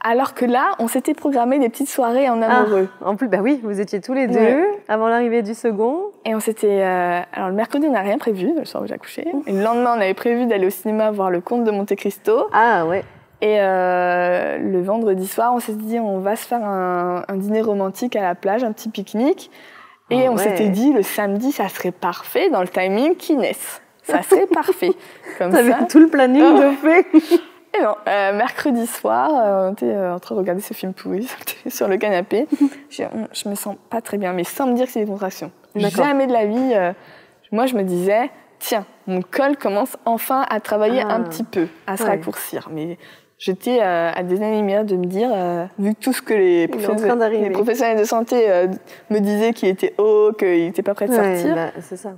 alors que là, on s'était programmé des petites soirées en amoureux. En plus, oui, vous étiez tous les deux avant l'arrivée du second. Et on s'était... alors le mercredi, on n'a rien prévu, le soir où j'ai accouché. Et le lendemain, on avait prévu d'aller au cinéma voir Le Comte de Monte Cristo. Ah ouais. Et le vendredi soir, on s'est dit, on va se faire un dîner romantique à la plage, un petit pique-nique. Et on s'était dit, le samedi, ça serait parfait dans le timing qu'Inès. Ça serait parfait. Comme t'avais tout le planning de fait. Et non, mercredi soir, on était en train de regarder ce film pourri sur le canapé. Je me sens pas très bien, mais sans me dire que c'est des contractions. Jamais de la vie. Moi, je me disais, tiens, mon col commence enfin à travailler un petit peu, à se raccourcir. Mais j'étais à des années-lumière de me dire, vu que tout ce que les professionnels de santé me disaient qu'il était haut, qu'il n'était pas prêt de sortir. Bah, c'est ça.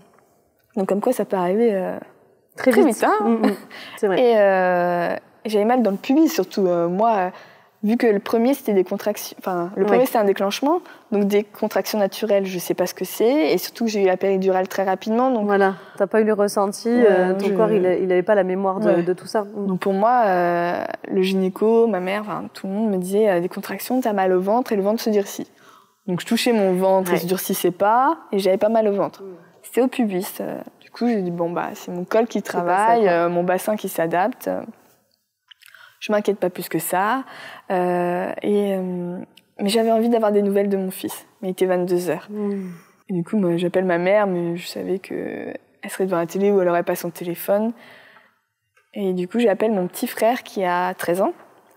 Donc comme quoi ça peut arriver très vite. Hein. C'est vrai. Et j'avais mal dans le pubis, surtout moi, vu que le premier c'était des contractions, enfin le premier c'était un déclenchement, donc des contractions naturelles, je sais pas ce que c'est, et surtout que j'ai eu la péridurale très rapidement. Donc voilà, t'as pas eu le ressenti, ton corps il avait pas la mémoire de tout ça. Donc pour moi, le gynéco, ma mère, tout le monde me disait des contractions, t'as mal au ventre et le ventre se durcit. Donc je touchais mon ventre, il se durcissait pas, et j'avais pas mal au ventre. C'était au pubis. Du coup j'ai dit bon bah c'est mon col qui travaille, mon bassin qui s'adapte. Je m'inquiète pas plus que ça. Mais j'avais envie d'avoir des nouvelles de mon fils. Mais il était 22h. Et du coup, moi, j'appelle ma mère, mais je savais qu'elle serait devant la télé ou elle aurait pas son téléphone. Et du coup, j'appelle mon petit frère qui a 13 ans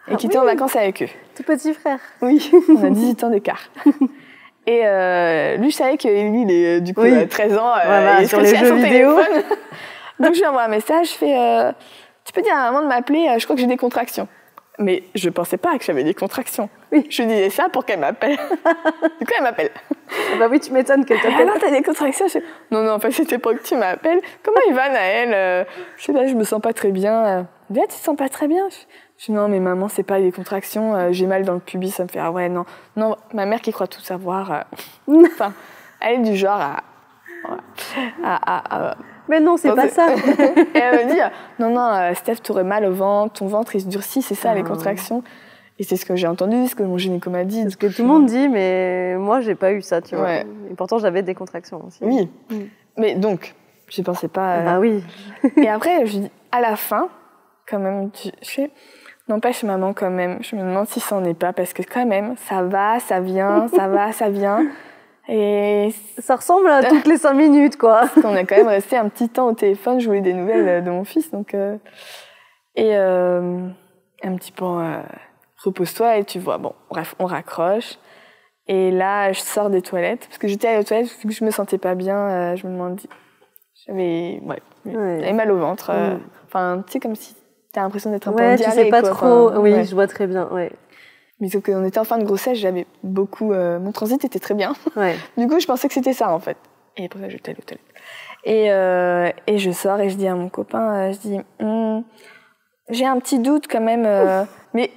et qui était en vacances avec eux. Tout petit frère. Oui, on a 18 ans d'écart. Et lui, je savais que lui, il est du coup 13 ans, il est sur les jeux vidéo. Donc je lui envoie un message, je fais tu peux dire à maman de m'appeler, je crois que j'ai des contractions. Mais je pensais pas que j'avais des contractions. Oui. Je lui disais ça pour qu'elle m'appelle. Du coup, elle m'appelle. Bah oui, tu m'étonnes qu'elle t'appelle. Alors, t'as des contractions? Non, en fait, c'était pas que tu m'appelles. Comment il va, Naël? Je sais pas, je me sens pas très bien. Tu te sens pas très bien? Je dis non, mais maman, c'est pas des contractions. J'ai mal dans le pubis, ça me fait ouais, non. Non, ma mère qui croit tout savoir. Enfin, elle est du genre mais non, c'est pas ça. Et elle me dit non, Steph, t'aurais mal au ventre, ton ventre il se durcit, c'est ça les contractions. Et c'est ce que j'ai entendu, ce que mon gynéco m'a dit. C'est ce que tout le monde dit, mais moi j'ai pas eu ça, tu vois. Et pourtant j'avais des contractions aussi. Oui, mais donc, je pensais pas. Bah oui. Et après, je dis à la fin, quand même, n'empêche maman quand même, je me demande si ça en est pas, parce que quand même, ça va, ça vient, ça va, ça vient. Et ça ressemble à toutes les 5 minutes, quoi. On a quand même resté un petit temps au téléphone, je voulais des nouvelles de mon fils, donc et un petit peu repose-toi et tu vois. Bon, bref, on raccroche. Et là, je sors des toilettes parce que j'étais allée aux toilettes vu que je me sentais pas bien. Je me demande, j'avais mal au ventre. Enfin, tu sais, comme si t'as l'impression d'être un peu en diarrhée. Tu sais pas trop. Enfin, oui, je vois très bien. Ouais. Mais sauf qu'on était en fin de grossesse, j'avais beaucoup... mon transit était très bien. Du coup, je pensais que c'était ça, en fait. Et après ça, j'étais allée aux toilettes. Et je sors et je dis à mon copain, j'ai un petit doute quand même, mais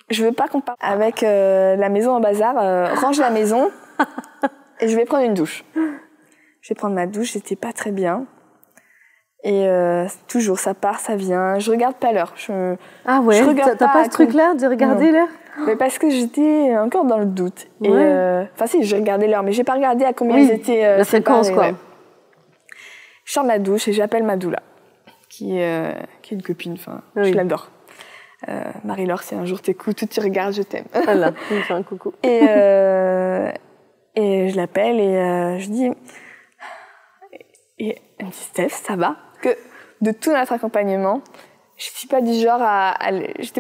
je veux pas qu'on parte avec la maison en bazar. Range la maison et je vais prendre une douche. Je vais prendre ma douche, j'étais pas très bien. Et toujours, ça part, ça vient. Je regarde pas l'heure. Ah ouais, t'as pas ce truc-là de regarder l'heure? Mais parce que j'étais encore dans le doute. Enfin si, j'ai regardé l'heure, mais j'ai pas regardé à combien ils étaient la fréquence, quoi. Je sors de la douche et j'appelle ma doula, qui est une copine, enfin, je l'adore. Marie-Laure, si un jour t'écoutes, tu regardes, je t'aime. Voilà, tu me fais un coucou. Et je l'appelle et je dis... Et elle me dit, Steph, ça va? Que de tout notre accompagnement, j'étais pas du genre à lui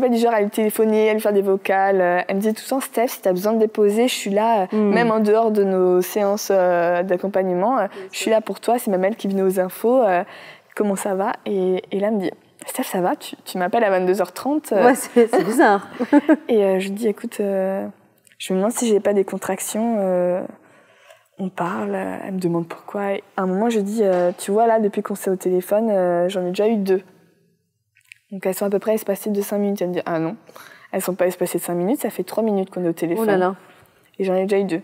téléphoner, à lui faire des vocales. Elle me disait tout le temps, Steph, si t'as besoin de déposer, je suis là, même en dehors de nos séances d'accompagnement, je suis là pour toi. C'est même elle qui venait aux infos, comment ça va? Et là, elle me dit, Steph, ça va? Tu m'appelles à 22h30? Ouais, c'est bizarre. Et je lui dis, écoute, je me demande si j'ai pas des contractions. On parle, elle me demande pourquoi. Et à un moment, je dis, tu vois, là, depuis qu'on s'est au téléphone, j'en ai déjà eu 2. Donc, elles sont à peu près espacées de 5 minutes. Elle me dit, ah non, elles sont pas espacées de 5 minutes, ça fait 3 minutes qu'on est au téléphone. Oh là là. Et j'en ai déjà eu 2. Et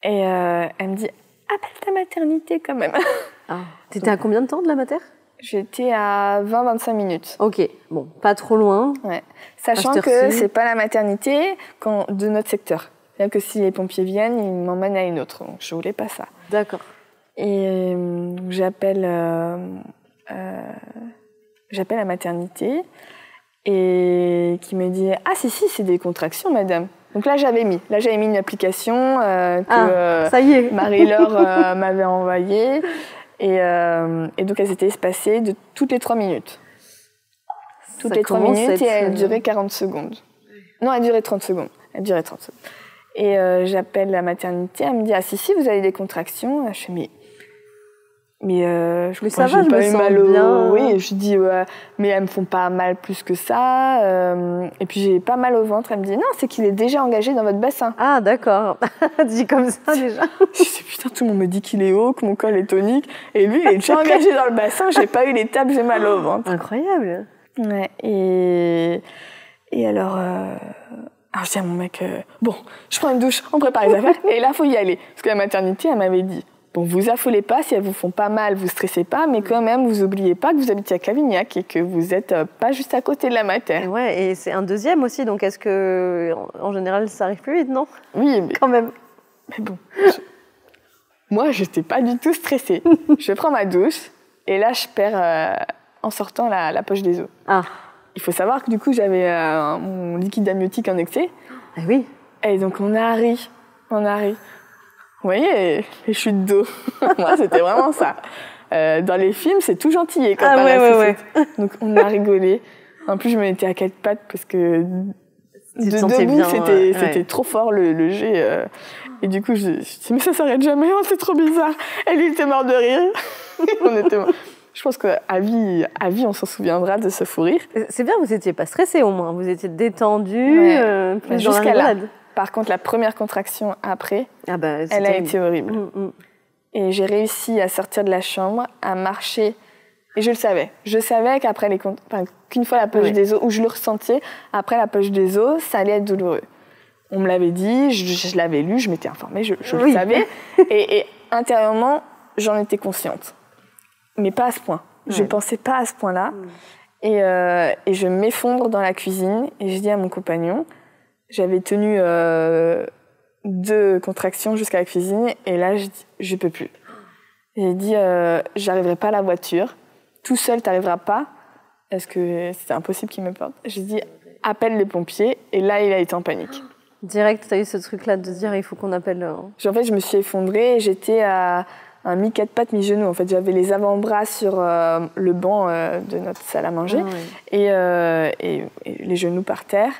elle me dit, appelle ta maternité quand même. Ah. T'étais à combien de temps de la mater? J'étais à 20-25 minutes. Ok, bon, pas trop loin. Ouais. Sachant que c'est pas la maternité de notre secteur. C'est-à-dire que si les pompiers viennent, ils m'emmènent à une autre. Donc, je voulais pas ça. D'accord. Et j'appelle la maternité et qui me dit « Ah si, c'est des contractions, madame ». Donc là, j'avais mis une application que ça y est. Marie-Laure m'avait envoyée. Et donc, elles étaient espacées de toutes les 3 minutes. Toutes les 3 minutes et elle durait 40 secondes. Non, elle durait 30 secondes. Et j'appelle la maternité, elle me dit « Ah si, vous avez des contractions ». Je fais « Mais Mais ça va, je me sens bien. Oui, je dis mais elles me font pas mal plus que ça. Et puis j'ai pas mal au ventre. Elle me dit non, c'est qu'il est déjà engagé dans votre bassin. Ah d'accord. Dit comme ça déjà. Je dis putain, tout le monde me dit qu'il est haut, que mon col est tonique, et lui il est déjà engagé dans le bassin. J'ai pas eu l'étape, j'ai mal au ventre. Incroyable. Ouais. Et alors je dis à mon mec bon, je prends une douche, on prépare les affaires et là faut y aller parce que la maternité elle m'avait dit. Bon, vous affolez pas, si elles vous font pas mal, vous stressez pas, mais quand même, vous oubliez pas que vous habitez à Cavignac et que vous êtes pas juste à côté de la mater. Ouais, et c'est un deuxième aussi, donc est-ce que, en général, ça arrive plus vite, non? Oui, mais... Quand même. Mais bon, moi, j'étais pas du tout stressée. Je prends ma douche, et là, je perds, en sortant, la poche des os. Ah. Il faut savoir que du coup, j'avais mon liquide amniotique en excès. Ah oui. Et donc, on a ri. Vous voyez, les chutes d'eau. Moi, c'était vraiment ça. Dans les films, c'est tout gentillé quand ouais. Donc, on a rigolé. En plus, je me mettais à quatre pattes parce que debout, c'était trop fort le jet. Et du coup, je dis, mais ça s'arrête jamais, oh, c'est trop bizarre. Et lui, il était mort de rire. Je pense qu'à vie, on s'en souviendra de ce fou rire. C'est bien, vous n'étiez pas stressé au moins. Vous étiez détendu, plus dans la rigolade. Par contre, la première contraction après, elle a été horrible. Et j'ai réussi à sortir de la chambre, à marcher. Et je le savais. Je savais qu'après qu'une fois la poche des os, où je le ressentais, après la poche des os, ça allait être douloureux. On me l'avait dit, je l'avais lu, je m'étais informée, je le savais. Et intérieurement, j'en étais consciente. Mais pas à ce point. Je pensais pas à ce point-là. Et je m'effondre dans la cuisine et je dis à mon compagnon, j'avais tenu 2 contractions jusqu'à la cuisine et là je dis je peux plus. J'ai dit j'arriverai pas à la voiture, tout seul t'arriveras pas parce que c'était impossible qu'il me porte. J'ai dit appelle les pompiers et là il a été en panique. Direct t'as eu ce truc là de dire il faut qu'on appelle. En fait je me suis effondrée et j'étais à un mi-4 pattes mi-genou. En fait j'avais les avant-bras sur le banc de notre salle à manger et les genoux par terre.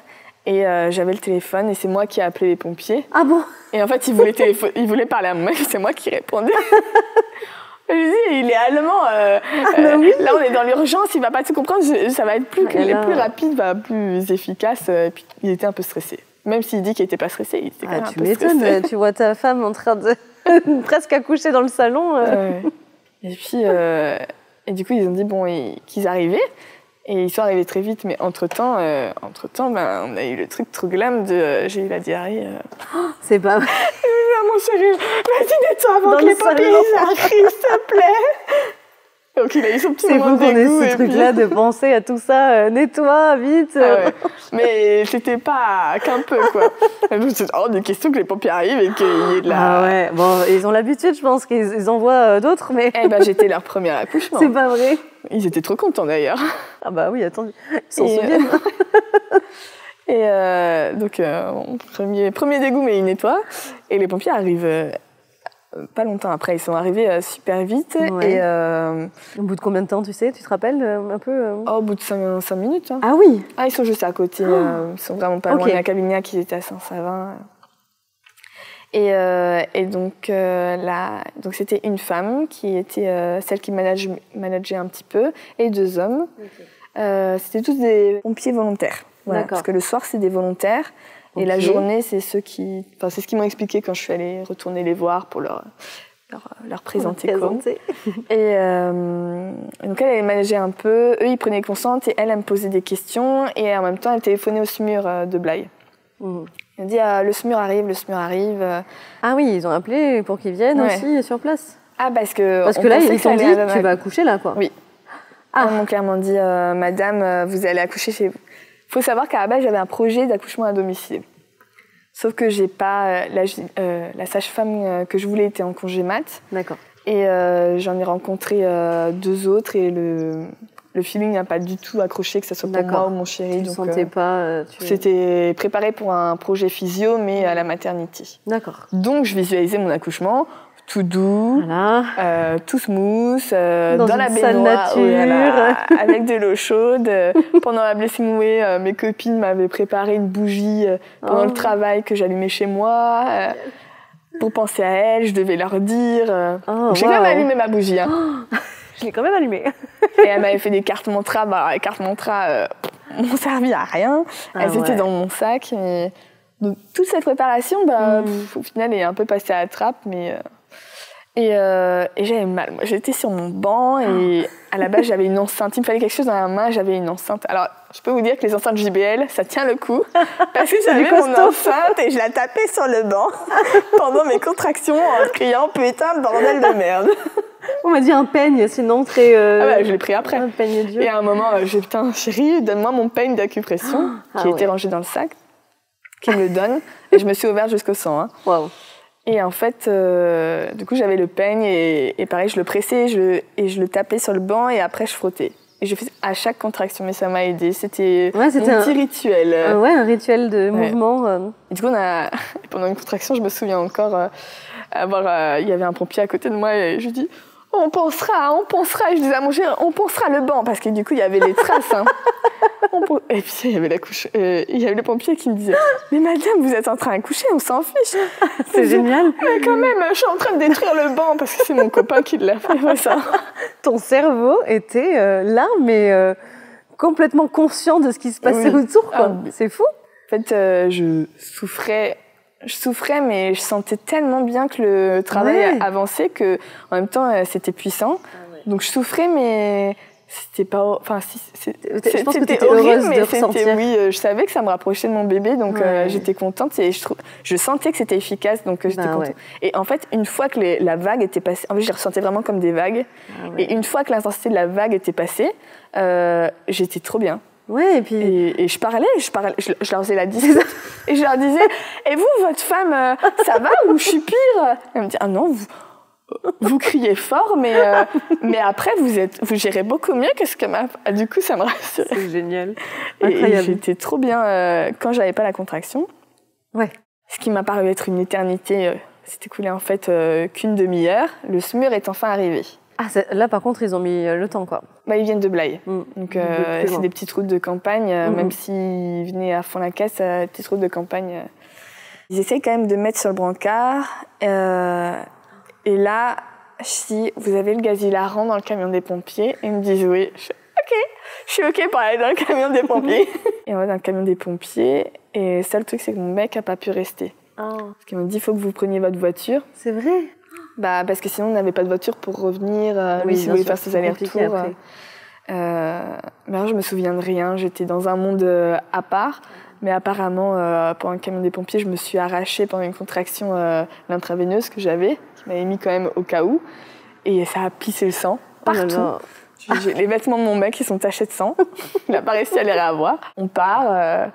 Et j'avais le téléphone et c'est moi qui ai appelé les pompiers. Ah bon? Et en fait, ils voulaient parler à mon mec, c'est moi qui répondais. Je lui dis, il est allemand. Là, on est dans l'urgence, il va pas tout comprendre. Ça va être plus rapide, plus efficace. Et puis, il était un peu stressé. Même s'il dit qu'il était pas stressé, il était quand même un peu stressé. Tu m'étonnes, tu vois ta femme en train de presque accoucher dans le salon. Et puis, et du coup, ils ont dit qu'ils arrivaient. Et ils sont arrivés très vite, mais entre-temps, on a eu le truc trop glam de j'ai eu la diarrhée. C'est pas vrai. Mon chéri, vas-y, nettoie avant que les papiers arrivent, s'il te plaît. Donc il a eu son petit moment de dégoût. C'est ce truc-là de penser à tout ça, nettoie, vite. Mais c'était pas qu'un peu, quoi. C'est hors de question que les pompiers arrivent et qu'il y ait de la... Ah ouais, bon, ils ont l'habitude, je pense qu'ils envoient d'autres, mais... j'étais leur premier accouchement. C'est pas vrai. Ils étaient trop contents, d'ailleurs. Ah bah oui, attends, ils s'en souviennent. Et donc, premier dégoût, mais ils nettoient. Et les pompiers arrivent... pas longtemps après, ils sont arrivés super vite. Ouais. Et au bout de combien de temps, tu sais? Tu te rappelles un peu au bout de 5 minutes. Hein. Ah oui. Ah, ils sont juste à côté. Ils sont vraiment pas loin de la Cavignac, ils étaient à Saint-Savin. Et donc, donc c'était une femme qui était celle qui manageait un petit peu, et 2 hommes. C'était tous des pompiers volontaires. Voilà, parce que le soir, c'est des volontaires. Et la journée, c'est ceux qui... Enfin, c'est ce qu'ils m'ont expliqué quand je suis allée retourner les voir pour leur présenter quoi. Et donc, elle manageait un peu. Eux, ils prenaient conscience et elle me posait des questions. Et en même temps, elle téléphonait au SMUR de Blaye. Elle dit le SMUR arrive. Ah oui, ils ont appelé pour qu'ils viennent aussi sur place. Ah, parce que là, ils t'ont dit tu vas accoucher là, quoi. Oui. Ils m'ont clairement dit madame, vous allez accoucher chez vous. Il faut savoir qu'à la base, j'avais un projet d'accouchement à domicile. Sauf que j'ai pas... la sage-femme que je voulais était en congé mat. D'accord. Et j'en ai rencontré 2 autres et le feeling n'a pas du tout accroché, que ce soit pour moi ou mon chéri. Tu ne sentais pas... C'était préparé pour un projet physio, mais à la maternité. D'accord. Donc, je visualisais mon accouchement... tout doux, tout smooth, dans la baignoire, avec de l'eau chaude. Pendant la blessing way, mes copines m'avaient préparé une bougie pendant le travail que j'allumais chez moi. pour penser à elle, je devais leur dire. J'ai quand même allumé ma bougie. Hein. Je l'ai quand même allumée. Et elle m'avait fait des cartes mantra. Bah, les cartes mantra m'ont servi à rien. Elles étaient dans mon sac. Et... Donc, toute cette préparation, au final, est un peu passée à la trappe. Mais, et j'avais mal. Moi, j'étais sur mon banc et à la base, j'avais une enceinte. Il me fallait quelque chose dans la main, j'avais une enceinte. Alors, je peux vous dire que les enceintes JBL, ça tient le coup. Parce que j'avais mon enceinte et je la tapais sur le banc pendant mes contractions en criant « Putain, bordel de merde !» On m'a dit un peigne, sinon très... je l'ai pris après. Un peigne Dieu. Et à un moment, j'ai dit « Putain, chérie, donne-moi mon peigne d'acupression qui était rangé dans le sac. » Qu'il me donne. Et je me suis ouverte jusqu'au sang. Hein. Wow. Et en fait, du coup, j'avais le peigne et pareil, je le pressais et je le tapais sur le banc et après, je frottais. Et je faisais à chaque contraction, mais ça m'a aidé. C'était mon petit rituel. Un rituel de mouvement. Et du coup, pendant une contraction, je me souviens encore il y avait un pompier à côté de moi et je lui dis on pensera. Et je disais à mon chéri, on pensera le banc parce que du coup, il y avait les traces. Hein. Et puis, il y avait il y avait le pompier qui me disait mais madame, vous êtes en train de coucher, on s'en fiche. C'est génial. Mais quand même, je suis en train de détruire le banc parce que c'est mon copain qui l'a fait. Ça. Ton cerveau était là, mais complètement conscient de ce qui se passait autour. Quoi. C'est fou. En fait, je souffrais, mais je sentais tellement bien que le travail avançait que, en même temps, c'était puissant. Donc, je souffrais, mais c'était pas, enfin, je pense que c'était horrible, mais je savais que ça me rapprochait de mon bébé, donc j'étais contente et je sentais que c'était efficace, donc j'étais contente. Et en fait, une fois que la vague était passée, en fait, je les ressentais vraiment comme des vagues. Et une fois que l'intensité de la vague était passée, j'étais trop bien. Ouais, et puis... Et je parlais, je leur faisais la dispute. Et je leur disais, et vous, votre femme, ça va ou je suis pire? Elle me dit, ah non, vous criez fort, mais après, vous gérez beaucoup mieux que ce que Du coup, ça me rassurait. C'est génial. Incroyable. Et j'étais trop bien quand j'avais pas la contraction. Ouais. Ce qui m'a paru être une éternité, s'est écoulé en fait qu'une demi-heure. Le SMUR est enfin arrivé. Ah, là, par contre, ils ont mis le temps, quoi. Ils viennent de Blaye. Donc, c'est des petites routes de campagne. Même s'ils venaient à fond la caisse, petites routes de campagne. Ils essayent quand même de mettre sur le brancard. Et là, si vous avez le gaz hilarant dans le camion des pompiers, ils me disent oui. Je suis OK pour aller dans le camion des pompiers. Et on va dans le camion des pompiers. Et le seul truc, c'est que mon mec n'a pas pu rester. Parce qu'il m'a dit, il faut que vous preniez votre voiture. C'est vrai? Parce que sinon, on n'avait pas de voiture pour revenir. Lui, s'il voulait faire ses allers-retours. Mais alors, je me souviens de rien. J'étais dans un monde à part. Mais apparemment, pendant le camion des pompiers, je me suis arrachée pendant une contraction l'intraveineuse que j'avais, qui m'avait mis quand même au cas où. Et ça a pissé le sang partout. J'ai les vêtements de mon mec qui sont tachés de sang. Il n'a pas réussi à les réavoir. On part.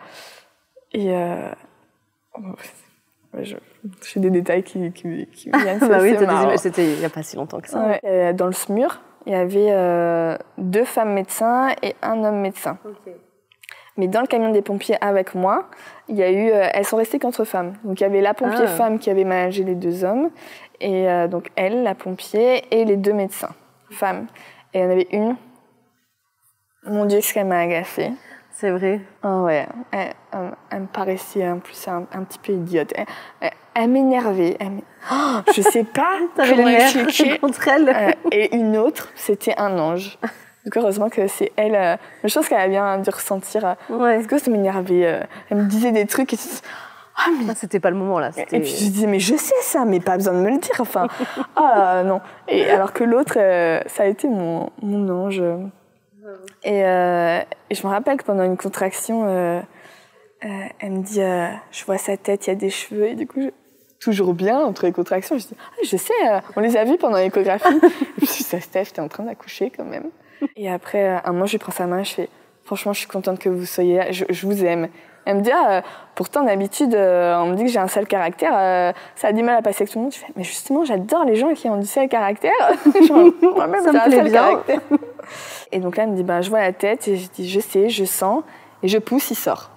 J'ai des détails qui viennent. C'était il n'y a pas si longtemps que ça. Ouais. Dans le SMUR, il y avait 2 femmes médecins et un homme médecin. Okay. Mais dans le camion des pompiers avec moi, il y a eu, elles sont restées qu'entre femmes. Donc il y avait la pompier femme qui avait managé les 2 hommes, et donc elle, la pompier, et les 2 médecins femmes. Et il y en avait une. Mon Dieu, ce qu'elle m'a agacée. C'est vrai. Ouais. Elle me paraissait en plus un petit peu idiote. Elle m'énervait. Je sais pas comment expliquer. Contre elle. Et une autre, c'était un ange. Donc heureusement que c'est elle. Je pense qu'elle a bien dû ressentir. Parce que ça m'énervait. Elle me disait des trucs. C'était pas le moment là. Et puis je disais mais je sais ça, mais pas besoin de me le dire. Enfin, non. Et alors que l'autre, ça a été mon ange. Et je me rappelle que pendant une contraction, elle me dit je vois sa tête, il y a des cheveux. Et du coup, toujours bien entre les contractions, je dis je sais, on les a vus pendant l'échographie. Et puis ça, Steph, t'es en train d'accoucher quand même. Et après, un moment, je lui prends sa main, je fais franchement, je suis contente que vous soyez là, je vous aime. Elle me dit pourtant d'habitude, on me dit que j'ai un sale caractère, ça a du mal à passer avec tout le monde. Je fais mais justement, j'adore les gens qui ont du sale caractère. Moi-même, j'ai un sale caractère. Et donc là, elle me dit je vois la tête, et je dis je sais, je sens, et je pousse, il sort.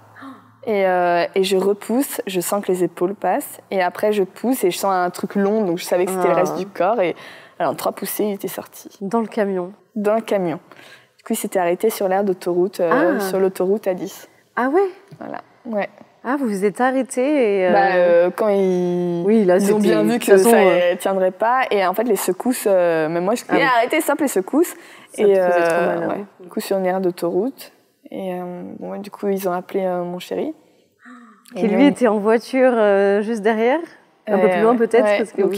Et je repousse, je sens que les épaules passent, et après je pousse et je sens un truc long, donc je savais que c'était le reste du corps, et alors 3 poussées, il était sorti. Dans le camion? Dans le camion. Du coup, il s'était arrêté sur l'aire d'autoroute, sur l'autoroute A10. Ah ouais? Voilà, ouais. Ah, vous vous êtes arrêtés et... Quand ils, oui, là, ils ont bien vu que ça ne tiendrait pas. Et en fait, les secousses, même moi, je disais arrêtez, stop les secousses. Ça te faisait trop mal. Ouais, coup sur une aire d'autoroute. Et du coup, ils ont appelé mon chéri. Qui lui était en voiture juste derrière, un peu plus loin peut-être. Ouais, parce que donc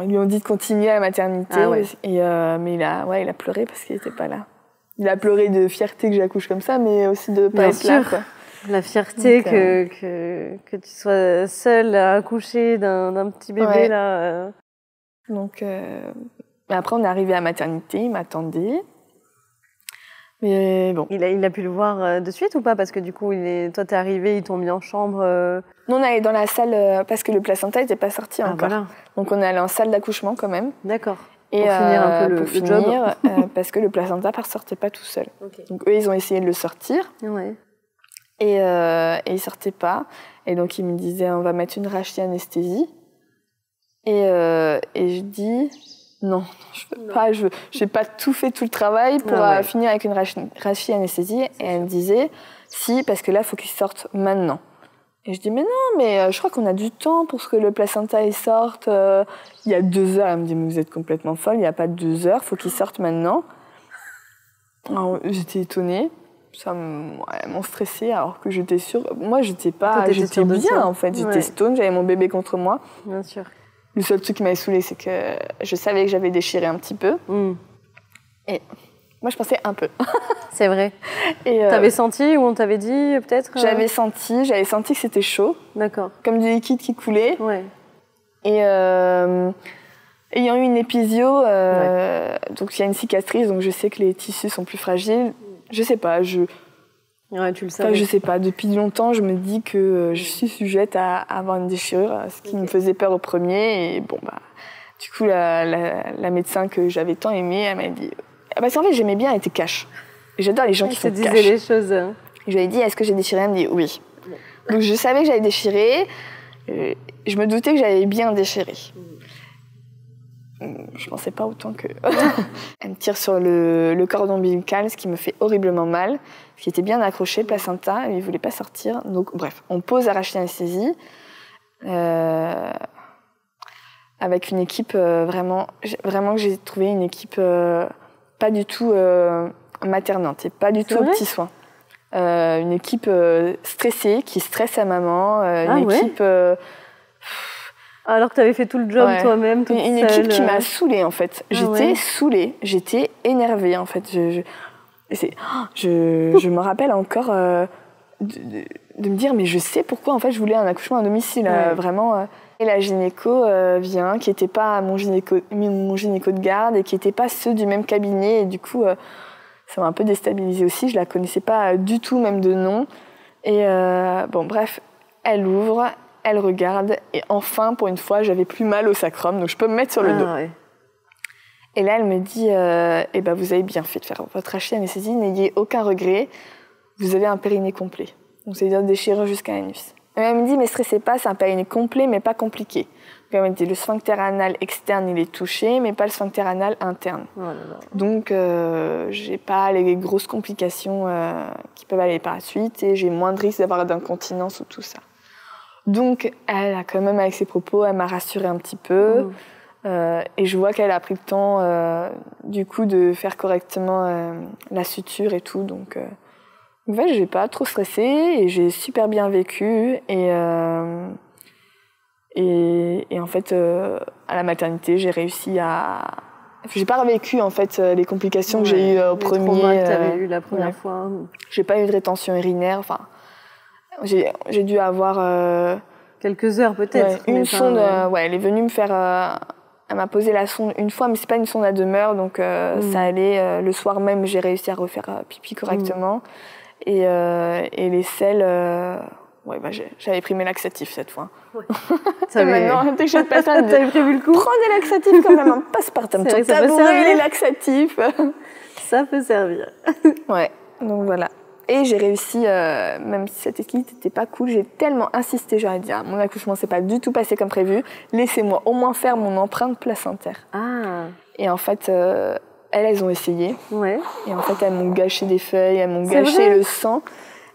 ils lui ont dit de continuer à la maternité. Ah ouais. Mais il a pleuré parce qu'il n'était pas là. Il a pleuré de fierté que j'accouche comme ça, mais aussi de pas être là, quoi. La fierté donc, que tu sois seule à accoucher d'un petit bébé là. Donc après on est arrivé à la maternité, il m'attendait. Mais bon. Il a pu le voir de suite ou pas? Parce que du coup, toi t'es arrivée, ils t'ont mis en chambre. Nous on est allé dans la salle parce que le placenta n'était pas sorti encore. Voilà. Donc on est allé en salle d'accouchement quand même. D'accord. Et pour finir un peu le job. Parce que le placenta ne sortait pas tout seul. Okay. Donc eux, ils ont essayé de le sortir. Ouais. Et il ne sortait pas. Et donc ils me disaient, on va mettre une rachis-anesthésie. Et je dis, non, je veux pas. Je n'ai pas tout fait, tout le travail pour finir avec une rachis-anesthésie. Et elle me disait, si, parce que là, il faut qu'il sorte maintenant. Et je dis, mais non, mais je crois qu'on a du temps pour que le placenta il sorte. Il y a 2 heures. Elle me dit, mais vous êtes complètement folle, il n'y a pas 2 heures, il faut qu'il sorte maintenant. Alors, j'étais étonnée. Ça m'ont stressée alors que j'étais sûre. Moi, j'étais bien en fait. J'étais stone, j'avais mon bébé contre moi. Bien sûr. Le seul truc qui m'avait saoulée, c'est que je savais que j'avais déchiré un petit peu. Et moi, je pensais un peu. C'est vrai. T'avais senti ou on t'avait dit peut-être J'avais senti que c'était chaud. D'accord. Comme du liquide qui coulait. Ouais. Et ayant eu une épisio, donc il y a une cicatrice, donc je sais que les tissus sont plus fragiles. Je sais pas, Ouais, tu le savais. Je sais pas, depuis longtemps, je me dis que je suis sujette à avoir une déchirure, ce qui me faisait peur au premier. Et bon, du coup, la médecin que j'avais tant aimée, elle m'a dit... Parce qu'en fait, j'aimais bien, elle était cash. J'adore les gens qui sont cash. disaient les choses. Je lui ai dit, est-ce que j'ai déchiré? Elle me dit oui. Donc je savais que j'avais déchiré. Je me doutais que j'avais bien déchiré. Je pensais pas autant que... Elle me tire sur le cordon ombilical, ce qui me fait horriblement mal, qui était bien accroché, le placenta, et il voulait pas sortir. Donc bref, on pose arrache-anesthésie avec une équipe vraiment que j'ai trouvé une équipe pas du tout maternante et pas du tout aux petits soins. Une équipe stressée, qui stresse sa maman, une équipe... Alors que tu avais fait tout le job toi-même, toute une seule. Équipe qui m'a saoulée, en fait. J'étais saoulée, j'étais énervée, en fait. Je me rappelle encore de me dire, mais je sais pourquoi, en fait, je voulais un accouchement à domicile, vraiment. Et la gynéco vient, qui n'était pas mon gynéco de garde et qui n'était pas ceux du même cabinet. Et du coup, ça m'a un peu déstabilisée aussi. Je la connaissais pas du tout, même de nom. Et bon, bref, elle ouvre... Elle regarde et enfin, pour une fois, j'avais plus mal au sacrum, donc je peux me mettre sur le dos. Ouais. Et là, elle me dit vous avez bien fait de faire votre rachis-anesthésie, n'ayez aucun regret, vous avez un périnée complet. Donc, c'est-à-dire déchirure jusqu'à l'anus. Et elle me dit, mais stressez pas, c'est un périnée complet, mais pas compliqué. Donc, elle me dit, le sphincter anal externe, il est touché, mais pas le sphincter anal interne. Oh là là. Donc, j'ai pas les grosses complications qui peuvent aller par la suite et j'ai moins de risque d'avoir d'incontinence ou tout ça. Donc, elle a quand même, avec ses propos, elle m'a rassurée un petit peu. Et je vois qu'elle a pris le temps, du coup, de faire correctement la suture et tout. Donc, en fait, j'ai pas trop stressé et j'ai super bien vécu. Et en fait, à la maternité, j'ai réussi à... J'ai pas revécu, en fait, les complications que j'ai eues au premier. Les traumas que t'avais eu la première fois. J'ai pas eu de rétention urinaire, enfin... J'ai dû avoir... quelques heures peut-être. Une sonde, elle est venue me faire... elle m'a posé la sonde une fois, mais c'est pas une sonde à demeure, donc ça allait. Le soir même, j'ai réussi à refaire pipi correctement. Et les selles... j'avais pris mes laxatifs cette fois. Ouais. Et maintenant, dès que je passe à t'avais prévu le coup. Prends des laxatifs quand même, un passe-partout. Tabouret, les laxatifs. Ça peut servir. Ouais, donc voilà. Et j'ai réussi, même si cette équipe n'était pas cool, j'ai tellement insisté, j'aurais dit, mon accouchement s'est pas du tout passé comme prévu, laissez-moi au moins faire mon empreinte placentaire. Ah. Et en fait, elles ont essayé. Ouais. Et en fait, elles m'ont gâché des feuilles, elles m'ont gâché le sang.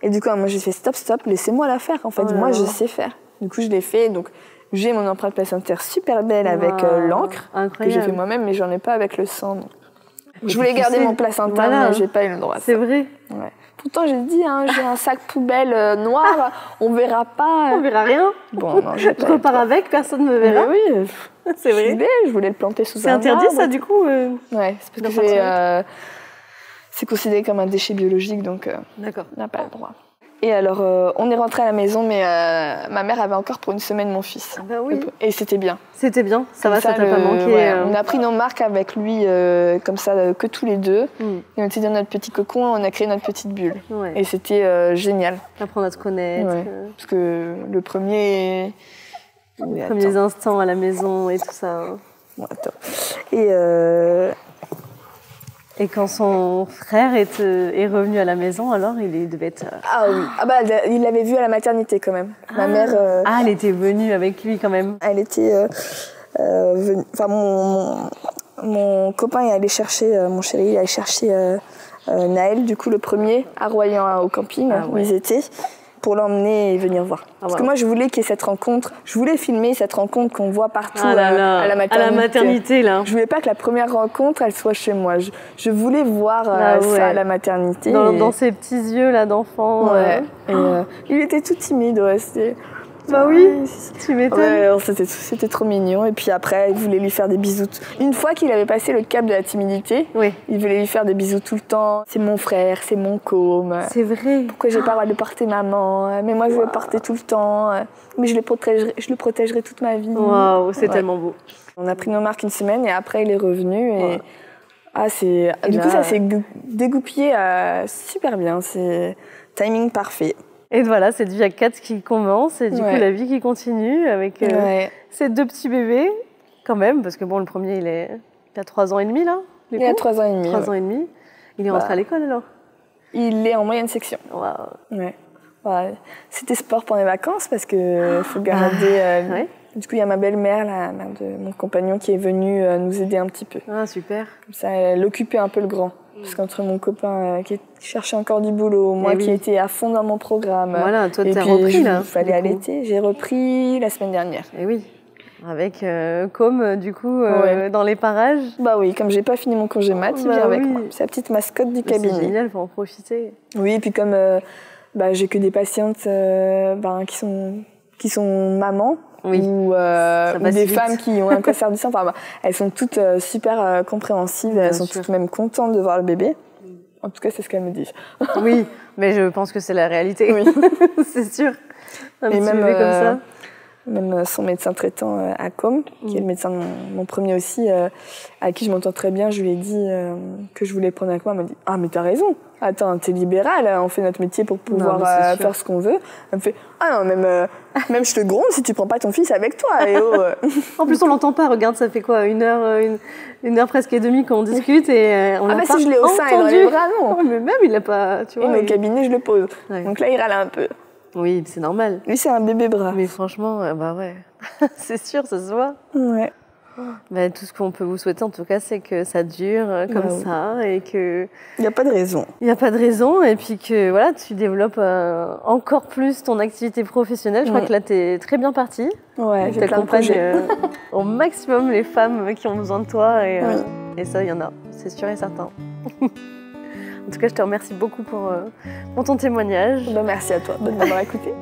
Et du coup, moi, j'ai fait stop, laissez-moi la faire. En fait, moi, je sais faire. Du coup, je l'ai fait. Donc, j'ai mon empreinte placentaire super belle avec l'encre que j'ai fait moi-même, mais j'en ai pas avec le sang. Donc. Je voulais garder mon placenta, mais j'ai pas eu le droit. C'est vrai. Ouais. Pourtant, j'ai dit, j'ai un sac poubelle noir, on verra pas. On verra rien. Bon, non, je repars avec, personne ne me verra. Mais oui, c'est vrai. Je voulais le planter sous un arbre. C'est interdit, ça, du coup Ouais, c'est parce que c'est considéré comme un déchet biologique, donc on n'a pas le droit. Et alors, on est rentré à la maison, mais ma mère avait encore pour une semaine mon fils. Ah bah oui. Et c'était bien. C'était bien, ça va, ça t'a pas manqué. Ouais, on a pris nos marques avec lui, comme ça, que tous les deux. Et on était dans notre petit cocon, on a créé notre petite bulle. Ouais. Et c'était génial. Apprendre à te connaître. Ouais. Parce que le premier... Les premiers instants à la maison et tout ça. Ouais, top. Et quand son frère est revenu à la maison, alors il devait être... Ah oui, il l'avait vu à la maternité quand même. Ma mère... elle était venue avec lui quand même. Elle était venue... Enfin, mon copain est allé chercher, mon chéri, il est allé chercher Naël, du coup le premier, à Royan, au camping, où ils étaient, pour l'emmener et venir voir. Parce que moi, je voulais qu'il y ait cette rencontre, je voulais filmer cette rencontre qu'on voit partout à la maternité. À la maternité, là. Je voulais pas que la première rencontre, elle soit chez moi. Je voulais voir ça à la maternité. Dans ses petits yeux, là, d'enfant. Ouais. Il était tout timide, c'était... Bah oui, tu m'étonnes. Ouais, c'était trop mignon. Et puis après, il voulait lui faire des bisous. Une fois qu'il avait passé le cap de la timidité, il voulait lui faire des bisous tout le temps. C'est mon frère, c'est mon côme. C'est vrai. Pourquoi j'ai pas le droit de porter maman? Mais moi, je vais le porter tout le temps. Mais je le protégerai toute ma vie. Waouh, c'est tellement beau. On a pris nos marques une semaine et après, il est revenu. Et du coup, ça s'est dégoupillé super bien. C'est timing parfait. Et voilà, cette vie à 4 qui commence et du coup la vie qui continue avec ces 2 petits bébés quand même, parce que bon, le premier il a 3 ans et demi là. Il a 3 ans et demi. 3 ans et demi. Il est rentré à l'école alors? Il est en moyenne section. Waouh. Ouais. C'était sport pendant les vacances parce que faut garder. Du coup, il y a ma belle-mère, la mère de mon compagnon, qui est venue nous aider un petit peu. Ah super. Comme ça, elle occupait un peu le grand. Parce qu'entre mon copain qui cherchait encore du boulot, moi qui étais à fond dans mon programme. Voilà, toi t'as repris là. Il fallait allaiter. J'ai repris la semaine dernière. Et oui. Avec Com, du coup, dans les parages. Bah oui, comme j'ai pas fini mon congé mat, il vient avec moi. C'est la petite mascotte du cabinet. C'est génial, faut en profiter. Oui, et puis comme j'ai que des patientes qui sont mamans. Ou des femmes qui ont un cancer du sein. Enfin, elles sont toutes super compréhensives, elles sont toutes même contentes de voir le bébé. En tout cas, c'est ce qu'elles me disent. Oui, mais je pense que c'est la réalité. Oui. C'est sûr. Un petit bébé comme ça. Même son médecin traitant à Com, qui est le médecin de mon premier aussi, à qui je m'entends très bien, je lui ai dit que je voulais prendre avec moi. Elle m'a dit « Ah, mais t'as raison. Attends, t'es libérale, on fait notre métier pour pouvoir faire ce qu'on veut. » Elle me fait « Ah non, même je te gronde si tu prends pas ton fils avec toi. » En plus, on l'entend pas. Regarde, ça fait quoi, une heure presque et demie qu'on discute et on l'a pas si je l'ai au sein et dans les bras, non. Oh, mais même, il l'a pas, tu vois. Et au cabinet, je le pose. Donc là, il râle un peu. Oui, c'est normal. Lui, c'est un bébé brave. Mais franchement, c'est sûr, ça se voit. Ouais. Tout ce qu'on peut vous souhaiter, en tout cas, c'est que ça dure comme ça et que... Il n'y a pas de raison. Il n'y a pas de raison et puis que voilà, tu développes encore plus ton activité professionnelle. Je crois que là, tu es très bien partie. Ouais, tu accompagnes au maximum les femmes qui ont besoin de toi et ça, il y en a, c'est sûr et certain. En tout cas, je te remercie beaucoup pour ton témoignage. Merci à toi de m'avoir écouté.